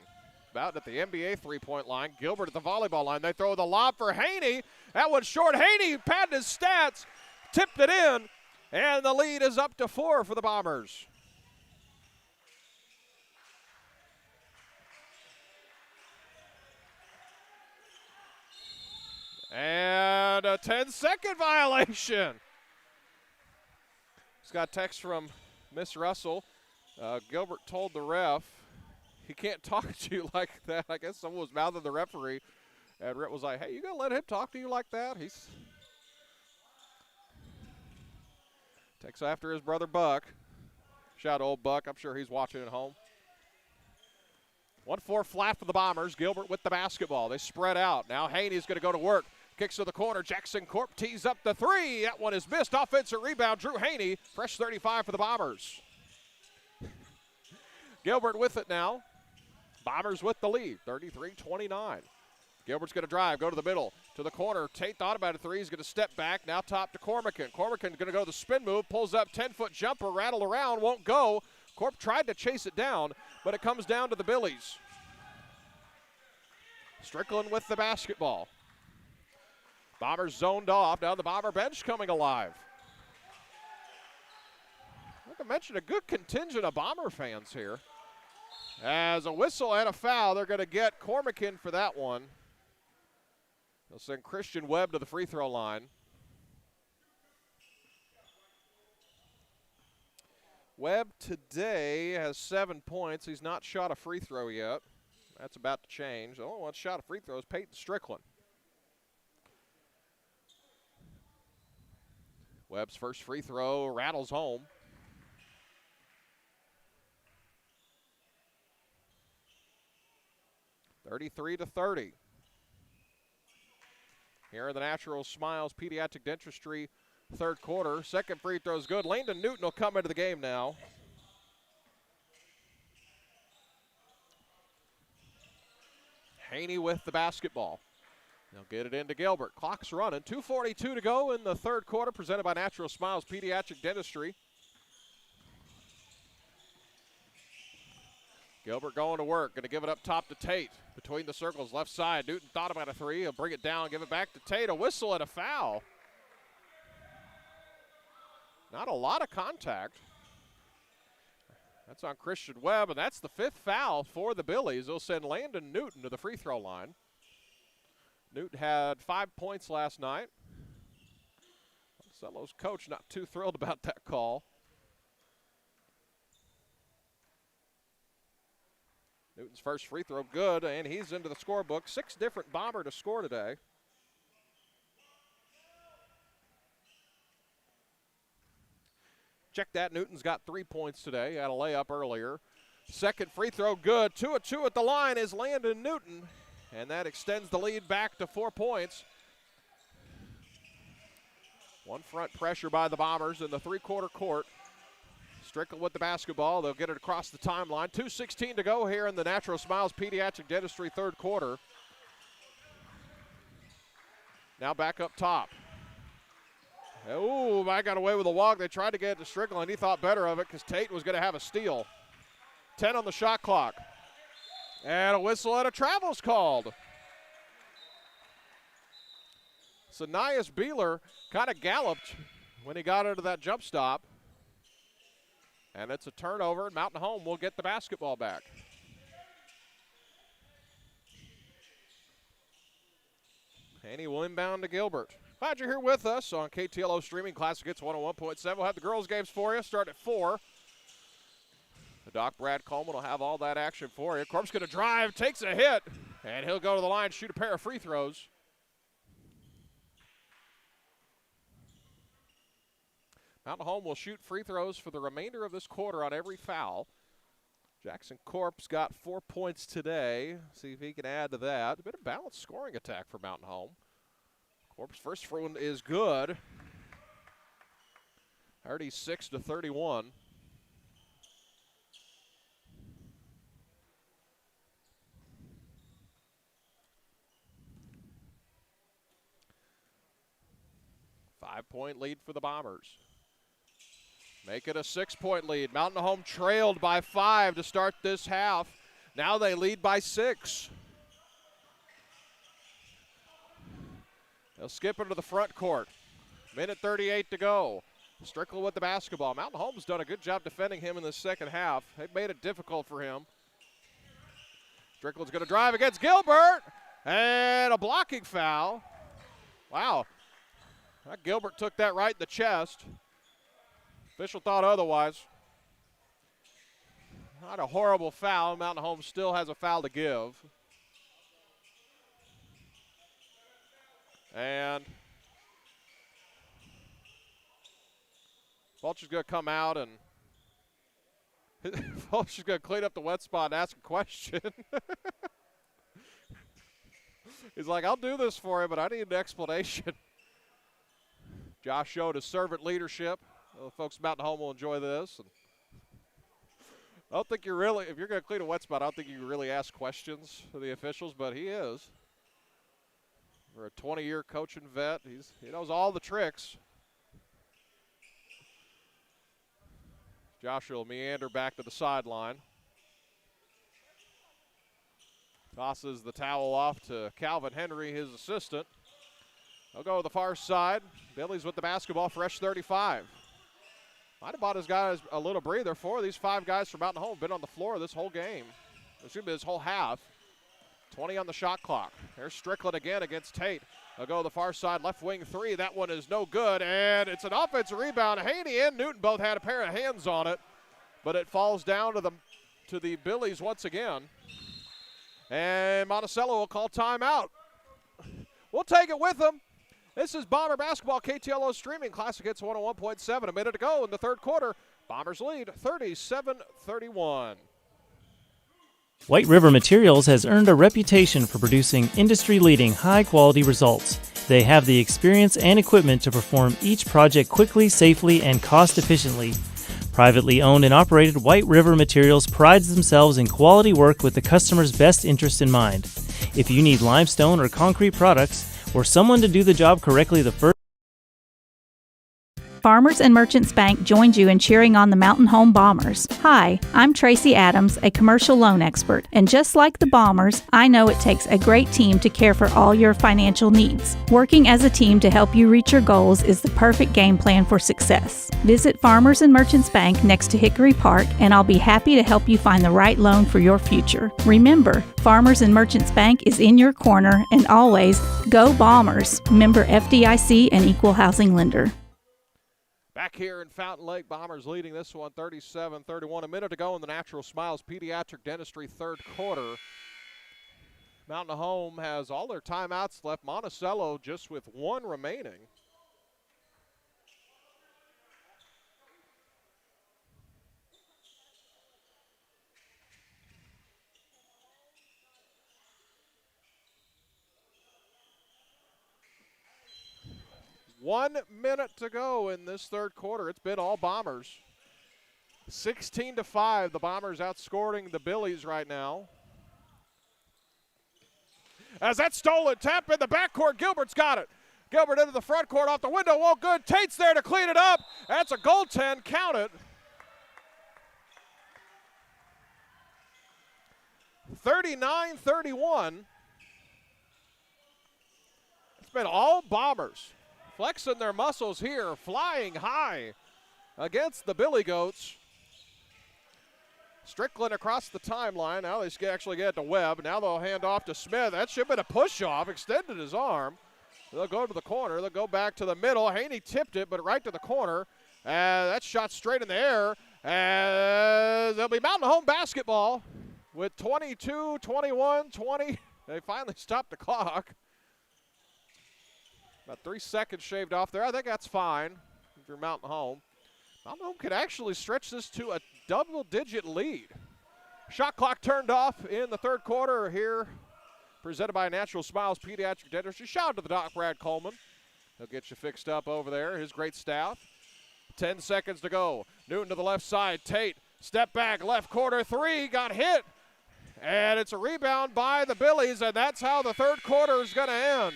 About at the NBA three-point line. Gilbert at the volleyball line. They throw the lob for Haney. That one's short. Haney padded his stats, tipped it in, and the lead is up to 4 for the Bombers. And a 10-second violation. Just got a text from Miss Russell. Gilbert told the ref he can't talk to you like that. I guess someone was mouthing the referee. And Rhett was like, hey, you going to let him talk to you like that? He's takes after his brother Buck. Shout out to old Buck. I'm sure he's watching at home. 1-4 flat for the Bombers. Gilbert with the basketball. They spread out. Now Haney's going to go to work. Kicks to the corner. Jackson Corp tees up the three. That one is missed. Offensive rebound. Drew Haney. Fresh 35 for the Bombers. Gilbert with it now. Bombers with the lead. 33-29. Gilbert's going to drive. Go to the middle. To the corner. Tate thought about a three. He's going to step back. Now top to Cormacan. Cormacan's going to go to the spin move. Pulls up. 10-foot jumper. Rattle around. Won't go. Corp tried to chase it down, but it comes down to the Billies. Strickland with the basketball. Bombers zoned off. Now the Bomber bench coming alive. Like I mentioned, a good contingent of Bomber fans here. As a whistle and a foul, they're going to get Cormacan for that one. They'll send Christian Webb to the free throw line. Webb today has 7 points. He's not shot a free throw yet. That's about to change. The only one shot a free throw is Peyton Strickland. Webb's first free throw rattles home. 33-30. Here in the Natural Smiles Pediatric Dentistry third quarter. Second free throw is good. Landon Newton will come into the game now. Haney with the basketball. They'll get it into Gilbert. Clock's running. 2:42 to go in the third quarter, presented by Natural Smiles Pediatric Dentistry. Gilbert going to work. Going to give it up top to Tate. Between the circles, left side. Newton thought about a three. He'll bring it down, give it back to Tate. A whistle and a foul. Not a lot of contact. That's on Christian Webb, and that's the fifth foul for the Billies. They'll send Landon Newton to the free throw line. Newton had 5 points last night. Monticello's coach not too thrilled about that call. Newton's first free throw good, and he's into the scorebook. 6 different Bomber to score today. Check that, Newton's got 3 points today. Had a layup earlier. Second free throw good. 2 of 2 at the line is Landon Newton, and that extends the lead back to 4 points. One front pressure by the Bombers in the three-quarter court. Strickland with the basketball. They'll get it across the timeline. 2:16 to go here in the Natural Smiles Pediatric Dentistry third quarter. Now back up top. Oh, I got away with a walk. They tried to get it to Strickland. He thought better of it because Tate was going to have a steal. 10 on the shot clock. And a whistle and a travel's called. So Nias Beeler kind of galloped when he got into that jump stop. And it's a turnover. Mountain Home will get the basketball back. Haney will inbound to Gilbert. Glad you're here with us on KTLO Streaming Classic Hits 101.7. We'll have the girls' games for you. Start at 4. The Doc Brad Coleman will have all that action for you. Corp's going to drive, takes a hit, and he'll go to the line, shoot a pair of free throws. Mountain Home will shoot free throws for the remainder of this quarter on every foul. Jackson Corp's got 4 points today. See if he can add to that. A bit of balanced scoring attack for Mountain Home. Corp's first one is good. 36-31. Five-point lead for the Bombers. Make it a 6-point lead. Mountain Home trailed by 5 to start this half. Now they lead by 6. They'll skip into the front court. Minute 38 to go. Strickland with the basketball. Mountain Home's done a good job defending him in the second half. They've made it difficult for him. Strickland's going to drive against Gilbert. And a blocking foul. Wow. Gilbert took that right in the chest. Official thought otherwise. Not a horrible foul. Mountain Home still has a foul to give. And Fulcher's going to come out and Fulcher's going to clean up the wet spot and ask a question. He's like, I'll do this for you, but I need an explanation. Josh showed his servant leadership. Well, folks at Mountain Home will enjoy this. And I don't think you're really, if you're going to clean a wet spot, I don't think you can really ask questions to the officials, but he is. For a 20-year coaching vet, he knows all the tricks. Joshua will meander back to the sideline. Tosses the towel off to Calvin Henry, his assistant. They'll go to the far side. Billy's with the basketball, fresh 35. Might have bought his guys a little breather. 4 of these 5 guys from Mountain Home have been on the floor this whole game. Excuse me, this whole half. 20 on the shot clock. There's Strickland again against Tate. They'll go to the far side, left wing 3. That one is no good, and it's an offensive rebound. Haney and Newton both had a pair of hands on it, but it falls down to the Billies once again. And Monticello will call timeout. We'll take it with them. This is Bomber Basketball, KTLO Streaming Classic Hits 101.7. A minute to go in the third quarter. Bombers lead 37-31. White River Materials has earned a reputation for producing industry-leading high-quality results. They have the experience and equipment to perform each project quickly, safely, and cost-efficiently. Privately owned and operated, White River Materials prides themselves in quality work with the customer's best interest in mind. If you need limestone or concrete products, or someone to do the job correctly the first Farmers and Merchants Bank joins you in cheering on the Mountain Home Bombers. Hi, I'm Tracy Adams, a commercial loan expert, and just like the Bombers, I know it takes a great team to care for all your financial needs. Working as a team to help you reach your goals is the perfect game plan for success. Visit Farmers and Merchants Bank next to Hickory Park, and I'll be happy to help you find the right loan for your future. Remember, Farmers and Merchants Bank is in your corner, and always, go Bombers! Member FDIC and Equal Housing Lender. Back here in Fountain Lake, Bombers leading this one 37-31. A minute to go in the Natural Smiles Pediatric Dentistry third quarter. Mountain Home has all their timeouts left. Monticello just with one remaining. One minute to go in this third quarter. It's been all Bombers. 16-5, the Bombers outscoring the Billies right now. As that stolen tap in the backcourt, Gilbert's got it. Gilbert into the front court, off the window, won't good. Tate's there to clean it up. That's a goaltend, count it. 39-31. It's been all Bombers. Flexing their muscles here, flying high against the Billy Goats. Strickland across the timeline. Now they actually get to Webb. Now they'll hand off to Smith. That should have been a push-off, extended his arm. They'll go to the corner. They'll go back to the middle. Haney tipped it, but right to the corner. That shot straight in the air. There'll be Mountain Home basketball with 22, 21, 20. They finally stopped the clock. About 3 seconds shaved off there. I think that's fine if you're Mountain Home. Mountain Home could actually stretch this to a double-digit lead. Shot clock turned off in the third quarter here, presented by Natural Smiles Pediatric Dentistry. Shout out to the Doc Brad Coleman. He'll get you fixed up over there, his great staff. 10 seconds to go. Newton to the left side. Tate, step back, left corner three, got hit. And it's a rebound by the Billies, and that's how the third quarter is going to end.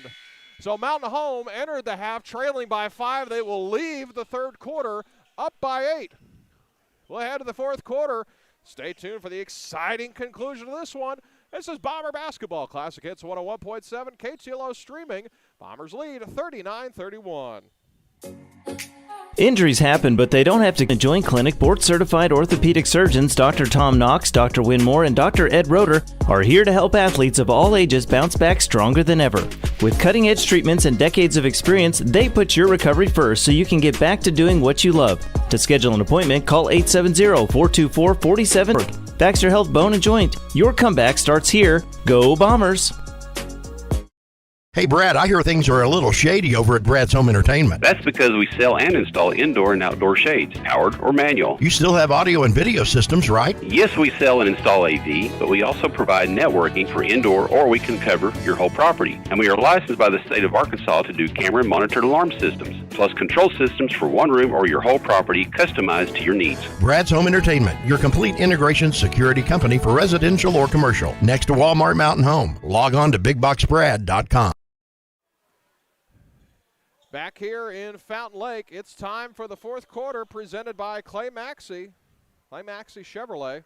So Mountain Home entered the half trailing by 5. They will leave the third quarter up by 8. We'll head to the fourth quarter. Stay tuned for the exciting conclusion of this one. This is Bomber Basketball. Classic Hits 101.7 KTLO streaming. Bombers lead 39-31. Injuries happen, but they don't have to. Joint Clinic board-certified orthopedic surgeons Dr. Tom Knox, Dr. Winmore, and Dr. Ed Roeder are here to help athletes of all ages bounce back stronger than ever. With cutting-edge treatments and decades of experience, they put your recovery first so you can get back to doing what you love. To schedule an appointment, call 870-424-47. Baxter Health Bone and Joint. Your comeback starts here. Go Bombers! Hey, Brad, I hear things are a little shady over at Brad's Home Entertainment. That's because we sell and install indoor and outdoor shades, powered or manual. You still have audio and video systems, right? Yes, we sell and install AV, but we also provide networking for indoor, or we can cover your whole property. And we are licensed by the state of Arkansas to do camera and monitored alarm systems, plus control systems for one room or your whole property, customized to your needs. Brad's Home Entertainment, your complete integration security company for residential or commercial. Next to Walmart Mountain Home. Log on to BigBoxBrad.com. Back here in Fountain Lake, it's time for the fourth quarter, presented by Clay Maxey Chevrolet.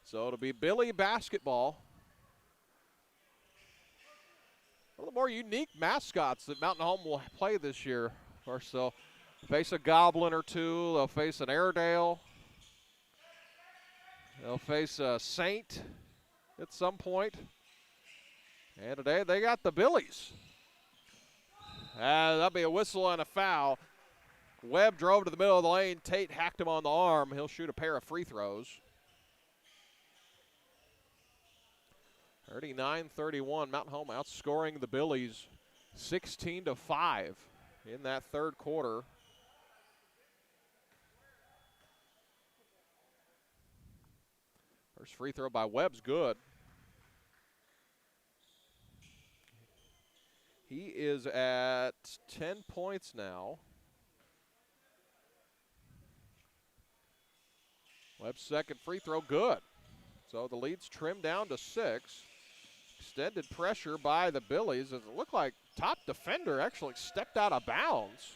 So it'll be Billy basketball. One of the more unique mascots that Mountain Home will play this year. Of course, they'll face a Goblin or two. They'll face an Airedale. They'll face a Saint at some point. And today they got the Billies. That'll be a whistle and a foul. Webb drove to the middle of the lane. Tate hacked him on the arm. He'll shoot a pair of free throws. 39-31. Mountain Home outscoring the Billies 16-5 in that third quarter. First free throw by Webb's good. He is at 10 points now. Webb's second free throw good. So the lead's trimmed down to 6. Extended pressure by the Billies. It looked like top defender actually stepped out of bounds.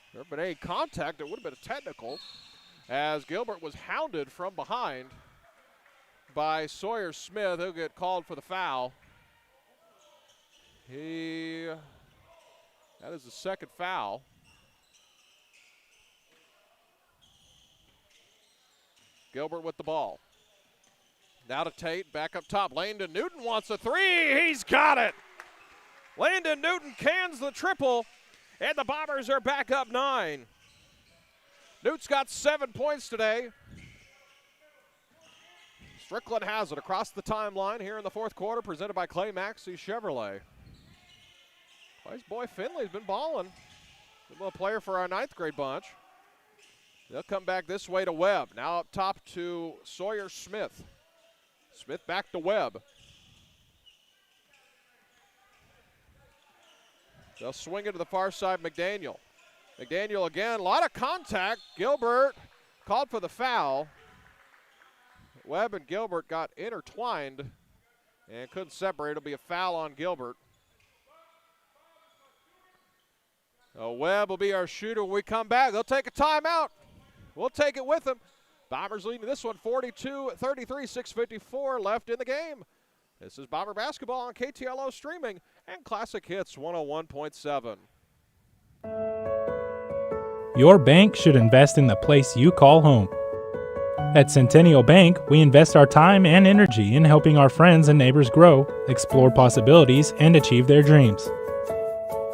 If there had been any contact, it would have been a technical, as Gilbert was hounded from behind by Sawyer Smith. He'll get called for the foul. That is the second foul. Gilbert with the ball. Now to Tate, back up top. Landon Newton wants a three. He's got it. Landon Newton cans the triple, and the Bombers are back up 9. Newt's got 7 points today. Strickland has it across the timeline here in the fourth quarter, presented by Clay Maxey Chevrolet. Clay's boy Finley's been balling. Good little player for our 9th grade bunch. They'll come back this way to Webb. Now up top to Sawyer Smith. Smith back to Webb. They'll swing it to the far side, McDaniel. McDaniel again, a lot of contact. Gilbert called for the foul. Webb and Gilbert got intertwined and couldn't separate. It'll be a foul on Gilbert. So Webb will be our shooter when we come back. They'll take a timeout. We'll take it with them. Bombers leading this one 42-33, 6:54 left in the game. This is Bomber basketball on KTLO streaming and Classic Hits 101.7. Your bank should invest in the place you call home. At Centennial Bank, we invest our time and energy in helping our friends and neighbors grow, explore possibilities, and achieve their dreams.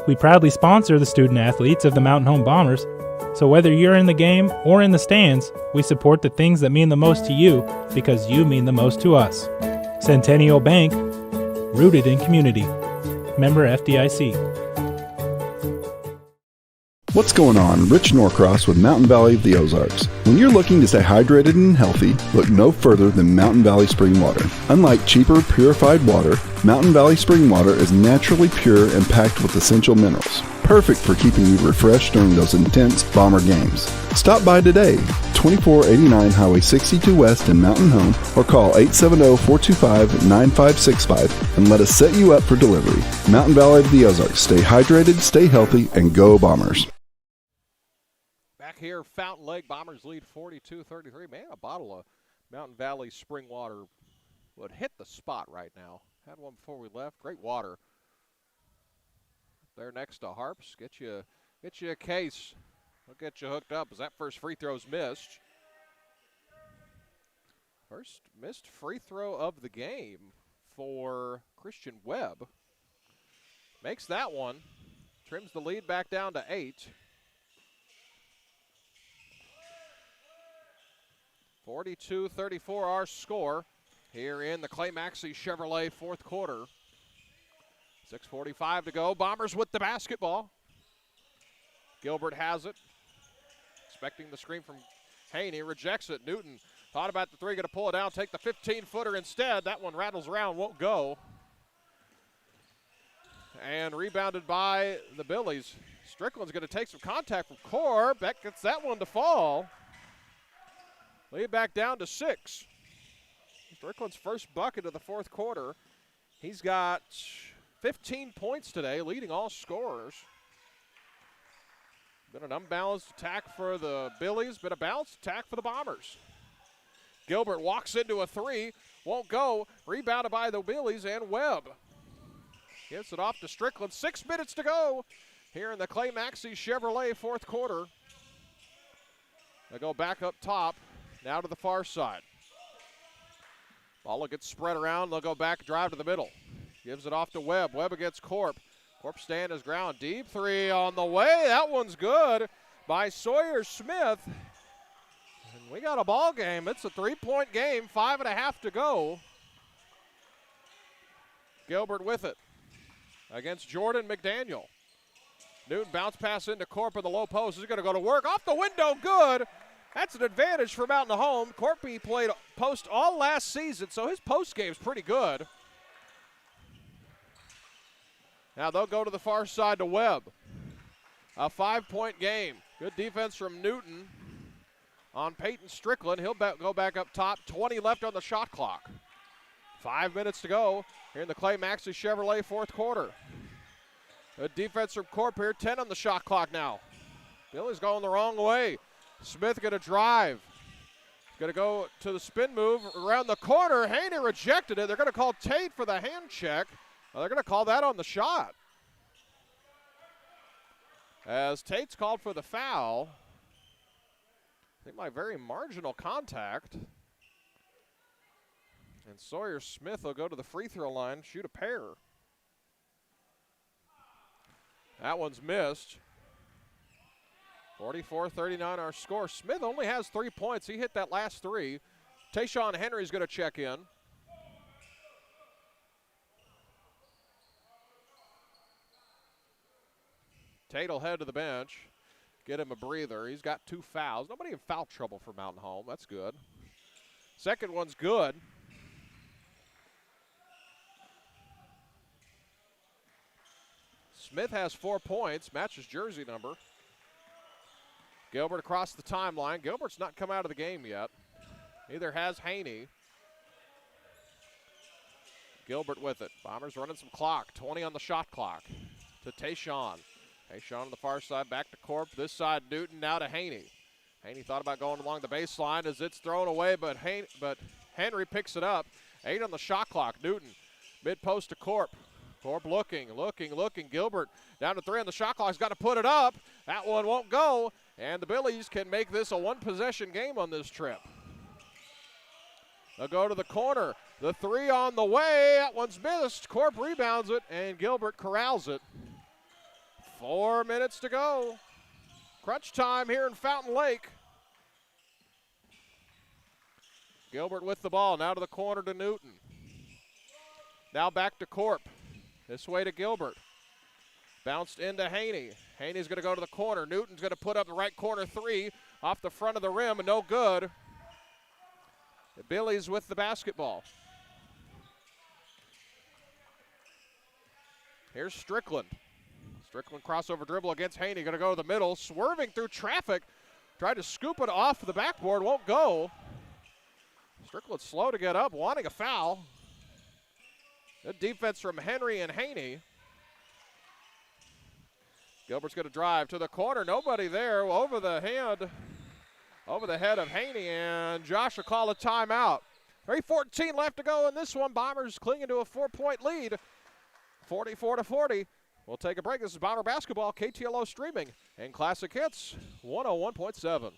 We proudly sponsor the student athletes of the Mountain Home Bombers, so whether you're in the game or in the stands, we support the things that mean the most to you because you mean the most to us. Centennial Bank, rooted in community. Member FDIC. What's going on? Rich Norcross with Mountain Valley of the Ozarks. When you're looking to stay hydrated and healthy, look no further than Mountain Valley Spring Water. Unlike cheaper, purified water, Mountain Valley Spring Water is naturally pure and packed with essential minerals. Perfect for keeping you refreshed during those intense Bomber games. Stop by today, 2489 Highway 62 West in Mountain Home, or call 870-425-9565 and let us set you up for delivery. Mountain Valley of the Ozarks. Stay hydrated, stay healthy, and go Bombers. Back here, Fountain Lake Bombers lead 42-33. Man, a bottle of Mountain Valley spring water would hit the spot right now. Had one before we left. Great water. There next to Harps. Get you a case. We'll get you hooked up as that first free throw's missed. First missed free throw of the game for Christian Webb. Makes that one. Trims the lead back down to 8. 42-34 our score here in the Clay Maxey Chevrolet fourth quarter. 6:45 to go. Bombers with the basketball. Gilbert has it. Expecting the screen from Haney. Rejects it. Newton thought about the three. Going to pull it down. Take the 15-footer instead. That one rattles around. Won't go. And rebounded by the Billies. Strickland's going to take some contact from Core. Beck gets that one to fall. Lead back down to 6. Strickland's first bucket of the fourth quarter. He's got 15 points today, leading all scorers. Been an unbalanced attack for the Billies, been a balanced attack for the Bombers. Gilbert walks into a three, won't go. Rebounded by the Billies and Webb. Gets it off to Strickland. 6 minutes to go here in the Clay Maxey Chevrolet fourth quarter. They go back up top, now to the far side. Ball will get spread around. They'll go back, drive to the middle. Gives it off to Webb. Webb against Corp. Corp stand his ground. Deep three on the way. That one's good by Sawyer Smith. And we got a ball game. It's a 3-point game. 5.5 to go. Gilbert with it against Jordan McDaniel. Newton bounce pass into Corp in the low post. He's going to go to work. Off the window, good. That's an advantage for Mountain Home. Corpy played post all last season, so his post game's pretty good. Now they'll go to the far side to Webb. A 5-point game. Good defense from Newton on Peyton Strickland. He'll go back up top. 20 left on the shot clock. 5 minutes to go here in the Clay Maxey Chevrolet fourth quarter. Good defense from Corp here. 10 on the shot clock now. Billy's going the wrong way. Smith going to drive. Going to go to the spin move around the corner. Haney rejected it. They're going to call Tate for the hand check. They're going to call that on the shot. As Tate's called for the foul. I think my very marginal contact. And Sawyer Smith will go to the free throw line, shoot a pair. That one's missed. 44-39 our score. Smith only has 3 points. He hit that last three. Tayshawn Henry's going to check in. Tate will head to the bench. Get him a breather. He's got 2 fouls. Nobody in foul trouble for Mountain Home. That's good. Second one's good. Smith has 4 points, matches jersey number. Gilbert across the timeline. Gilbert's not come out of the game yet. Neither has Haney. Gilbert with it. Bombers running some clock. 20 on the shot clock to Tayshawn. Tayshawn on the far side, back to Corp. This side, Newton, now to Haney. Haney thought about going along the baseline as it's thrown away, but Henry picks it up. 8 on the shot clock. Newton, mid-post to Corp. Corp looking. Gilbert down to 3 on the shot clock. He's got to put it up. That one won't go. And the Billies can make this a one-possession game on this trip. They'll go to the corner. The 3 on the way. That one's missed. Corp rebounds it, and Gilbert corrals it. 4 minutes to go. Crunch time here in Fountain Lake. Gilbert with the ball. Now to the corner to Newton. Now back to Corp. This way to Gilbert. Bounced into Haney. Haney's going to go to the corner. Newton's going to put up the right corner 3 off the front of the rim, and no good. The Billies with the basketball. Here's Strickland. Strickland crossover dribble against Haney. Going to go to the middle, swerving through traffic. Tried to scoop it off the backboard, won't go. Strickland slow to get up, wanting a foul. Good defense from Henry and Haney. Gilbert's going to drive to the corner. Nobody there. Over the head of Haney, and Josh will call a timeout. 3:14 left to go in this one. Bombers clinging to a 4-point lead. 44-40. We'll take a break. This is Bomber Basketball, KTLO streaming, and Classic Hits 101.7.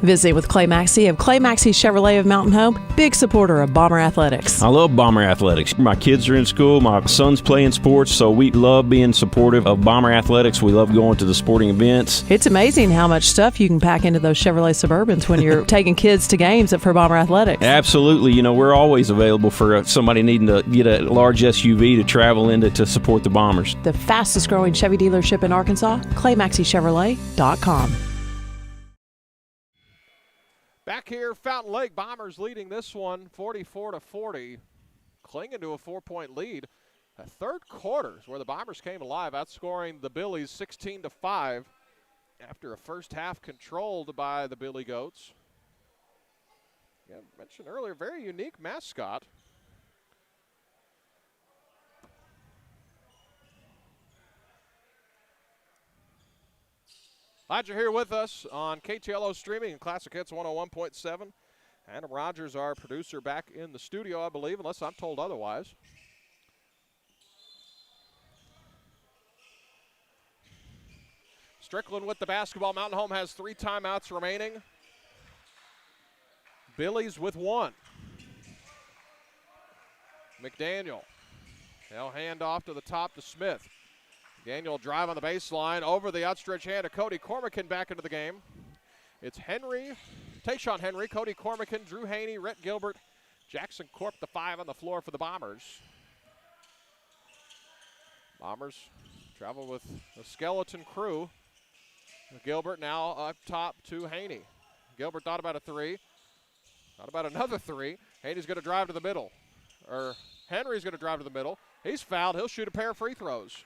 Visit with Clay Maxey of Clay Maxey Chevrolet of Mountain Home, big supporter of Bomber Athletics. I love Bomber Athletics. My kids are in school. My son's playing sports, so we love being supportive of Bomber Athletics. We love going to the sporting events. It's amazing how much stuff you can pack into those Chevrolet Suburbans when you're taking kids to games for Bomber Athletics. Absolutely. We're always available for somebody needing to get a large SUV to travel into to support the Bombers. The fastest growing Chevy dealership in Arkansas, ClayMaxeyChevrolet.com. Back here, Fountain Lake, Bombers leading this one 44-40, clinging to a 4-point lead. The third quarter is where the Bombers came alive, outscoring the Billies 16-5 after a first half controlled by the Billy Goats. Yeah, I mentioned earlier, very unique mascot. Glad you're here with us on KTLO streaming and Classic Hits 101.7. Adam Rogers, our producer, back in the studio, I believe, unless I'm told otherwise. Strickland with the basketball. Mountain Home has 3 timeouts remaining. Billies with 1. McDaniel. They'll hand off to the top to Smith. Daniel drive on the baseline, over the outstretched hand of Cody Cormican back into the game. It's Henry, Tayshawn Henry, Cody Cormican, Drew Haney, Rhett Gilbert, Jackson Corp, the 5 on the floor for the Bombers. Bombers travel with a skeleton crew. Gilbert now up top to Haney. Gilbert thought about a three. Thought about another three. Haney's going to drive to the middle. Or Henry's going to drive to the middle. He's fouled. He'll shoot a pair of free throws.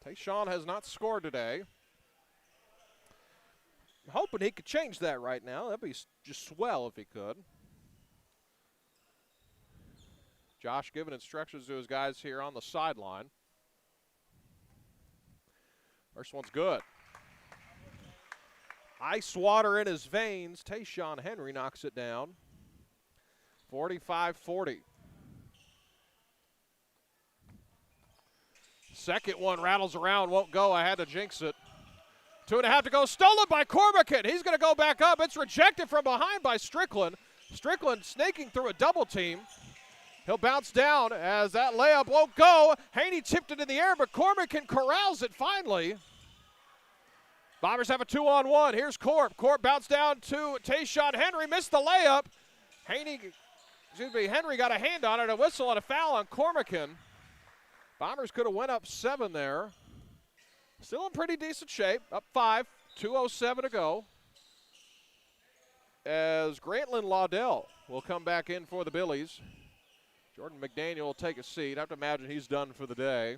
Tayshawn has not scored today. I'm hoping he could change that right now. That'd be just swell if he could. Josh giving instructions to his guys here on the sideline. First one's good. Ice water in his veins. Tayshawn Henry knocks it down. 45-40. Second one rattles around, won't go. I had to jinx it. 2.5 to go. Stolen by Cormican. He's going to go back up. It's rejected from behind by Strickland. Strickland snaking through a double team. He'll bounce down as that layup won't go. Haney tipped it in the air, but Cormican corrals it finally. Bombers have a 2-on-1. Here's Corp. Corp bounced down to Tayshawn Henry. Missed the layup. Henry got a hand on it, a whistle and a foul on Cormican. Bombers could have went up 7 there. Still in pretty decent shape. Up 5, 2:07 to go. As Grantland Laudell will come back in for the Billies. Jordan McDaniel will take a seat. I have to imagine he's done for the day.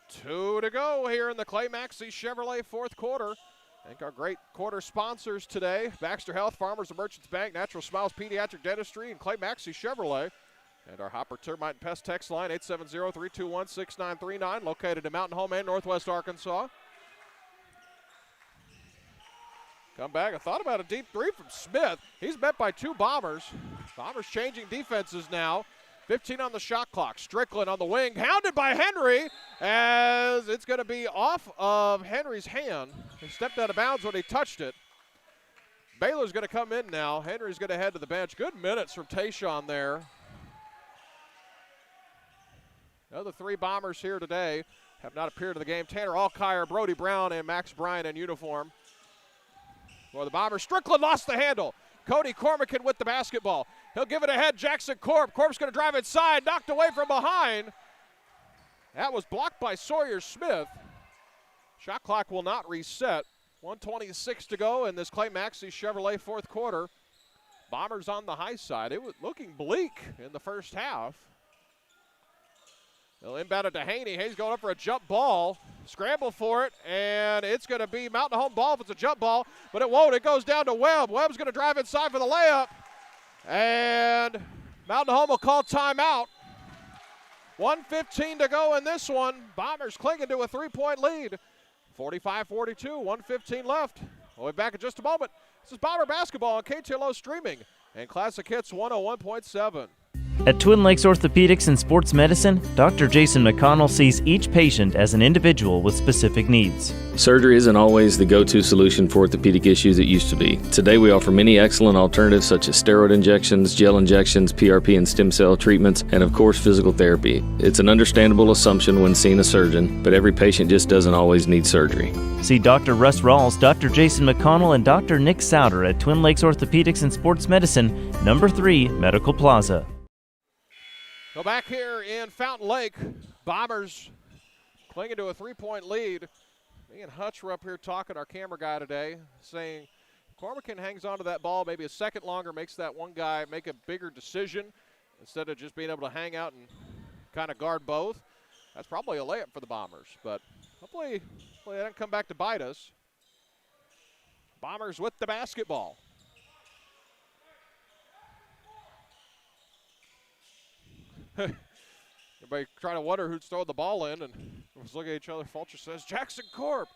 2 to go here in the Clay Maxey Chevrolet fourth quarter. Thank our great quarter sponsors today: Baxter Health, Farmers and Merchants Bank, Natural Smiles Pediatric Dentistry, and Clay Maxey Chevrolet. And our Hopper Termite and Pest text line, 870-321-6939, located in Mountain Home and Northwest Arkansas. Come back. I thought about a deep three from Smith. He's met by 2 Bombers. Bombers changing defenses now. 15 on the shot clock. Strickland on the wing, hounded by Henry, as it's going to be off of Henry's hand. He stepped out of bounds when he touched it. Baylor's going to come in now. Henry's going to head to the bench. Good minutes from Tayshawn there. The other 3 Bombers here today have not appeared in the game. Tanner Alkire, Brody Brown, and Max Bryan in uniform. For the Bombers, Strickland lost the handle. Cody Cormican with the basketball. He'll give it ahead, Jackson Corp. Corp's going to drive inside, knocked away from behind. That was blocked by Sawyer Smith. Shot clock will not reset. 1:26 to go in this Clay Maxey Chevrolet fourth quarter. Bombers on the high side. It was looking bleak in the first half. They'll inbound it to Haney. Hayes going up for a jump ball. Scramble for it, and it's going to be Mountain Home ball if it's a jump ball, but it won't. It goes down to Webb. Webb's going to drive inside for the layup, and Mountain Home will call timeout. 1:15 to go in this one. Bombers clinging to a 3-point lead. 45-42, 1:15 left. We'll be back in just a moment. This is Bomber Basketball on KTLO Streaming and Classic Hits 101.7. At Twin Lakes Orthopedics and Sports Medicine, Dr. Jason McConnell sees each patient as an individual with specific needs. Surgery isn't always the go-to solution for orthopedic issues it used to be. Today we offer many excellent alternatives such as steroid injections, gel injections, PRP and stem cell treatments, and of course physical therapy. It's an understandable assumption when seeing a surgeon, but every patient just doesn't always need surgery. See Dr. Russ Rawls, Dr. Jason McConnell, and Dr. Nick Souter at Twin Lakes Orthopedics and Sports Medicine, number 3, Medical Plaza. Go back here in Fountain Lake. Bombers clinging to a 3-point lead. Me and Hutch were up here talking, our camera guy today, saying Cormican hangs on to that ball maybe a second longer, makes that one guy make a bigger decision instead of just being able to hang out and kind of guard both. That's probably a layup for the Bombers, but hopefully that doesn't come back to bite us. Bombers with the basketball. Everybody trying to wonder who'd throw the ball in, and was looking at each other. Fulcher says, Jackson Corp.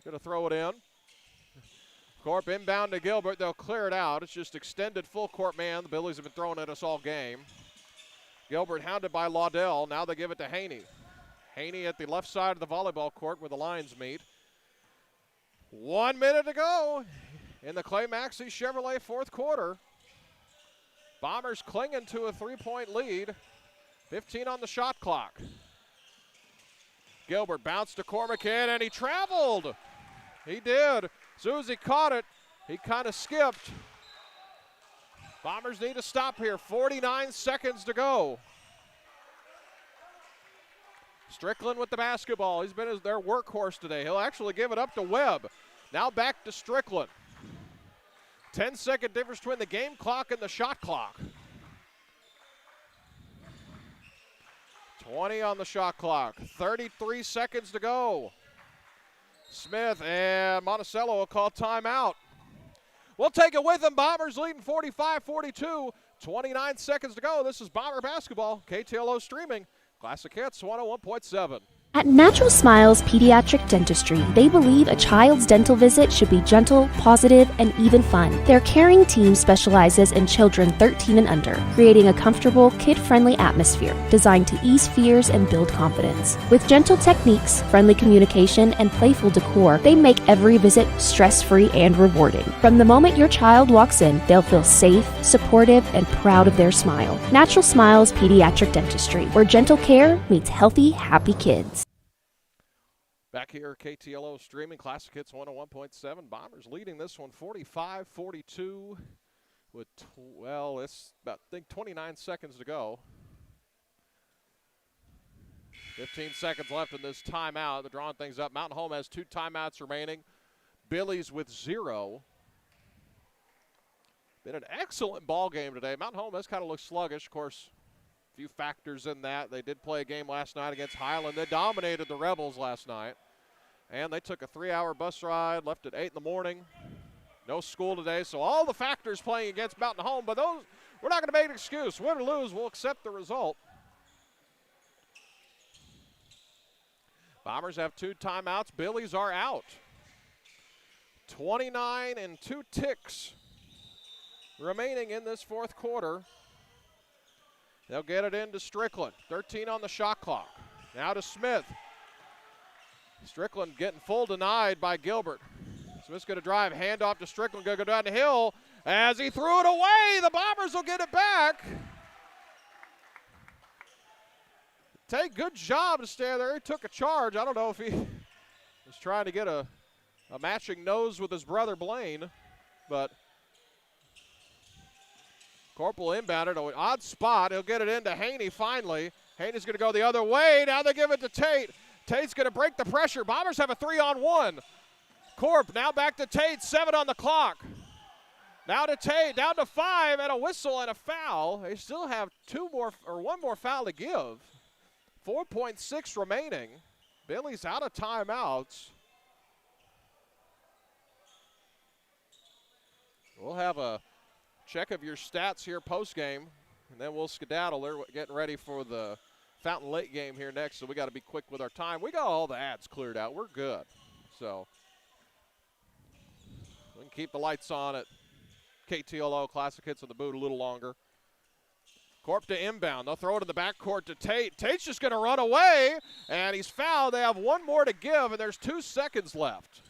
Going to throw it in. Corp inbound to Gilbert. They'll clear it out. It's just extended full court man. The Billies have been throwing at us all game. Gilbert hounded by Laudell. Now they give it to Haney. Haney at the left side of the volleyball court where the lines meet. 1 minute to go in the Clay Maxey Chevrolet fourth quarter. Bombers clinging to a 3-point lead. 15 on the shot clock. Gilbert bounced to Cormican, and he traveled. He did. As soon as he caught it, he kind of skipped. Bombers need to stop here. 49 seconds to go. Strickland with the basketball. He's been their workhorse today. He'll actually give it up to Webb. Now back to Strickland. 10-second difference between the game clock and the shot clock. 20 on the shot clock. 33 seconds to go. Smith and Monticello will call timeout. We'll take it with them. Bombers leading 45-42. 29 seconds to go. This is Bomber basketball. KTLO streaming. Classic Hits 101.7. At Natural Smiles Pediatric Dentistry, they believe a child's dental visit should be gentle, positive, and even fun. Their caring team specializes in children 13 and under, creating a comfortable, kid-friendly atmosphere designed to ease fears and build confidence. With gentle techniques, friendly communication, and playful decor, they make every visit stress-free and rewarding. From the moment your child walks in, they'll feel safe, supportive, and proud of their smile. Natural Smiles Pediatric Dentistry, where gentle care meets healthy, happy kids. Back here, KTLO streaming Classic Hits 101.7. Bombers leading this one 45-42 with, it's about, 29 seconds to go. 15 seconds left in this timeout. They're drawing things up. Mountain Home has 2 timeouts remaining. Billies with 0. Been an excellent ball game today. Mountain Home has kind of looked sluggish. Of course, a few factors in that. They did play a game last night against Highland. They dominated the Rebels last night. And they took a 3-hour bus ride, left at 8 in the morning. No school today, so all the factors playing against Mountain Home, but those, we're not going to make an excuse. Win or lose, we'll accept the result. Bombers have 2 timeouts. Billies are out. 29 and 2 ticks remaining in this fourth quarter. They'll get it into Strickland. 13 on the shot clock. Now to Smith. Strickland getting full denied by Gilbert. Smith's going to drive, hand off to Strickland, going to go down the hill. As he threw it away, the Bombers will get it back. Good job to stay there. He took a charge. I don't know if he was trying to get a matching nose with his brother Blaine, but Corporal inbounded, an odd spot. He'll get it into Haney finally. Haney's going to go the other way. Now they give it to Tate. Tate's going to break the pressure. Bombers have a 3-on-1. Corp now back to Tate, 7 on the clock. Now to Tate, down to 5, and a whistle and a foul. They still have 1 more foul to give. 4.6 remaining. Billy's out of timeouts. We'll have a check of your stats here post-game, and then we'll skedaddle. They're getting ready for the Fountain Lake game here next, so we got to be quick with our time. We got all the ads cleared out. We're good. So we can keep the lights on at KTLO Classic Hits in the boot a little longer. Corp to inbound. They'll throw it in the backcourt to Tate. Tate's just going to run away, and he's fouled. They have 1 more to give, and there's 2 seconds left.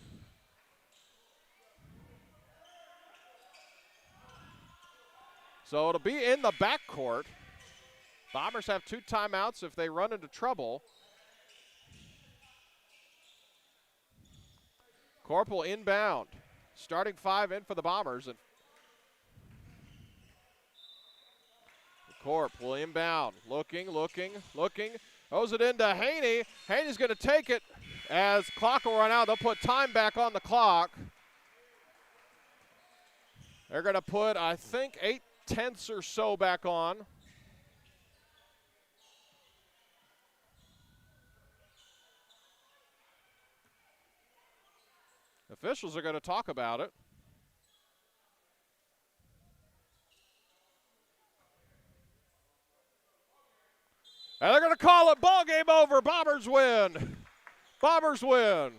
So it'll be in the backcourt. Bombers have 2 timeouts if they run into trouble. Corporal inbound. Starting 5 in for the Bombers. And Corp will inbound. Looking. Throws it into Haney. Haney's going to take it as clock will run out. They'll put time back on the clock. They're going to put, I think, 8/10 or so back on. Officials are going to talk about it. And they're going to call it ball game over. Bombers win. Bombers win.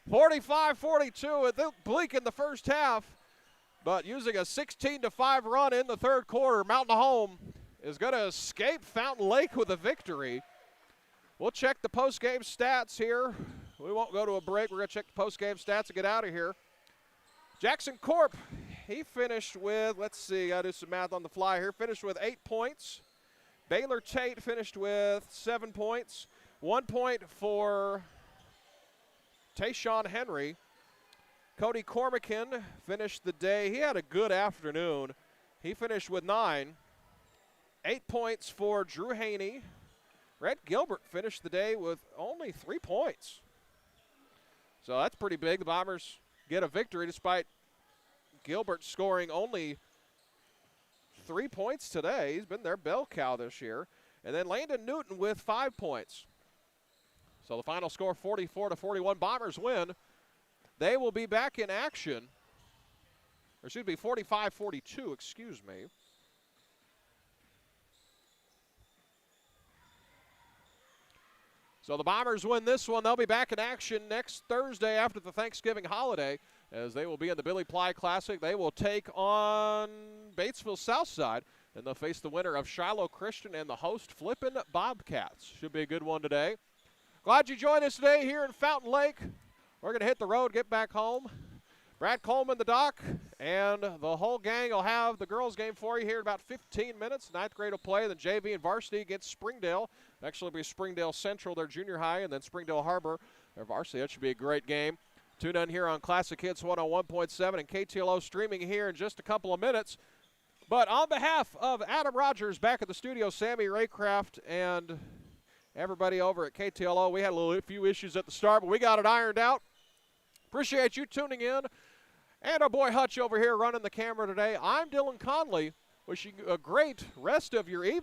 45-42. It looked bleak in the first half, but using a 16-5 run in the third quarter, Mountain Home is going to escape Fountain Lake with a victory. We'll check the post-game stats here. We won't go to a break. We're going to check the post-game stats and get out of here. Jackson Corp, he finished with, let's see, got to do some math on the fly here, finished with 8 points. Baylor Tate finished with 7 points. 1 point for Tayshawn Henry. Cody Cormican finished the day. He had a good afternoon. He finished with 9. 8 points for Drew Haney. Brett Gilbert finished the day with only 3 points. So that's pretty big. The Bombers get a victory despite Gilbert scoring only 3 points today. He's been their bell cow this year. And then Landon Newton with 5 points. So the final score 44-41. Bombers win. They will be back in action. Or excuse me, 45-42, excuse me. So the Bombers win this one. They'll be back in action next Thursday after the Thanksgiving holiday, as they will be in the Billy Ply Classic. They will take on Batesville Southside, and they'll face the winner of Shiloh Christian and the host Flippin' Bobcats. Should be a good one today. Glad you joined us today here in Fountain Lake. We're going to hit the road, get back home. Brad Coleman, the doc, and the whole gang will have the girls' game for you here in about 15 minutes. Ninth grade will play, then JV and varsity against Springdale. Actually, it'll be Springdale Central, their junior high, and then Springdale Harbor, their varsity. That should be a great game. Tune in here on Classic Hits 101.7 and KTLO streaming here in just a couple of minutes. But on behalf of Adam Rogers back at the studio, Sammy Raycraft, and everybody over at KTLO, we had a few issues at the start, but we got it ironed out. Appreciate you tuning in. And our boy Hutch over here running the camera today. I'm Dylan Conley, wishing you a great rest of your evening.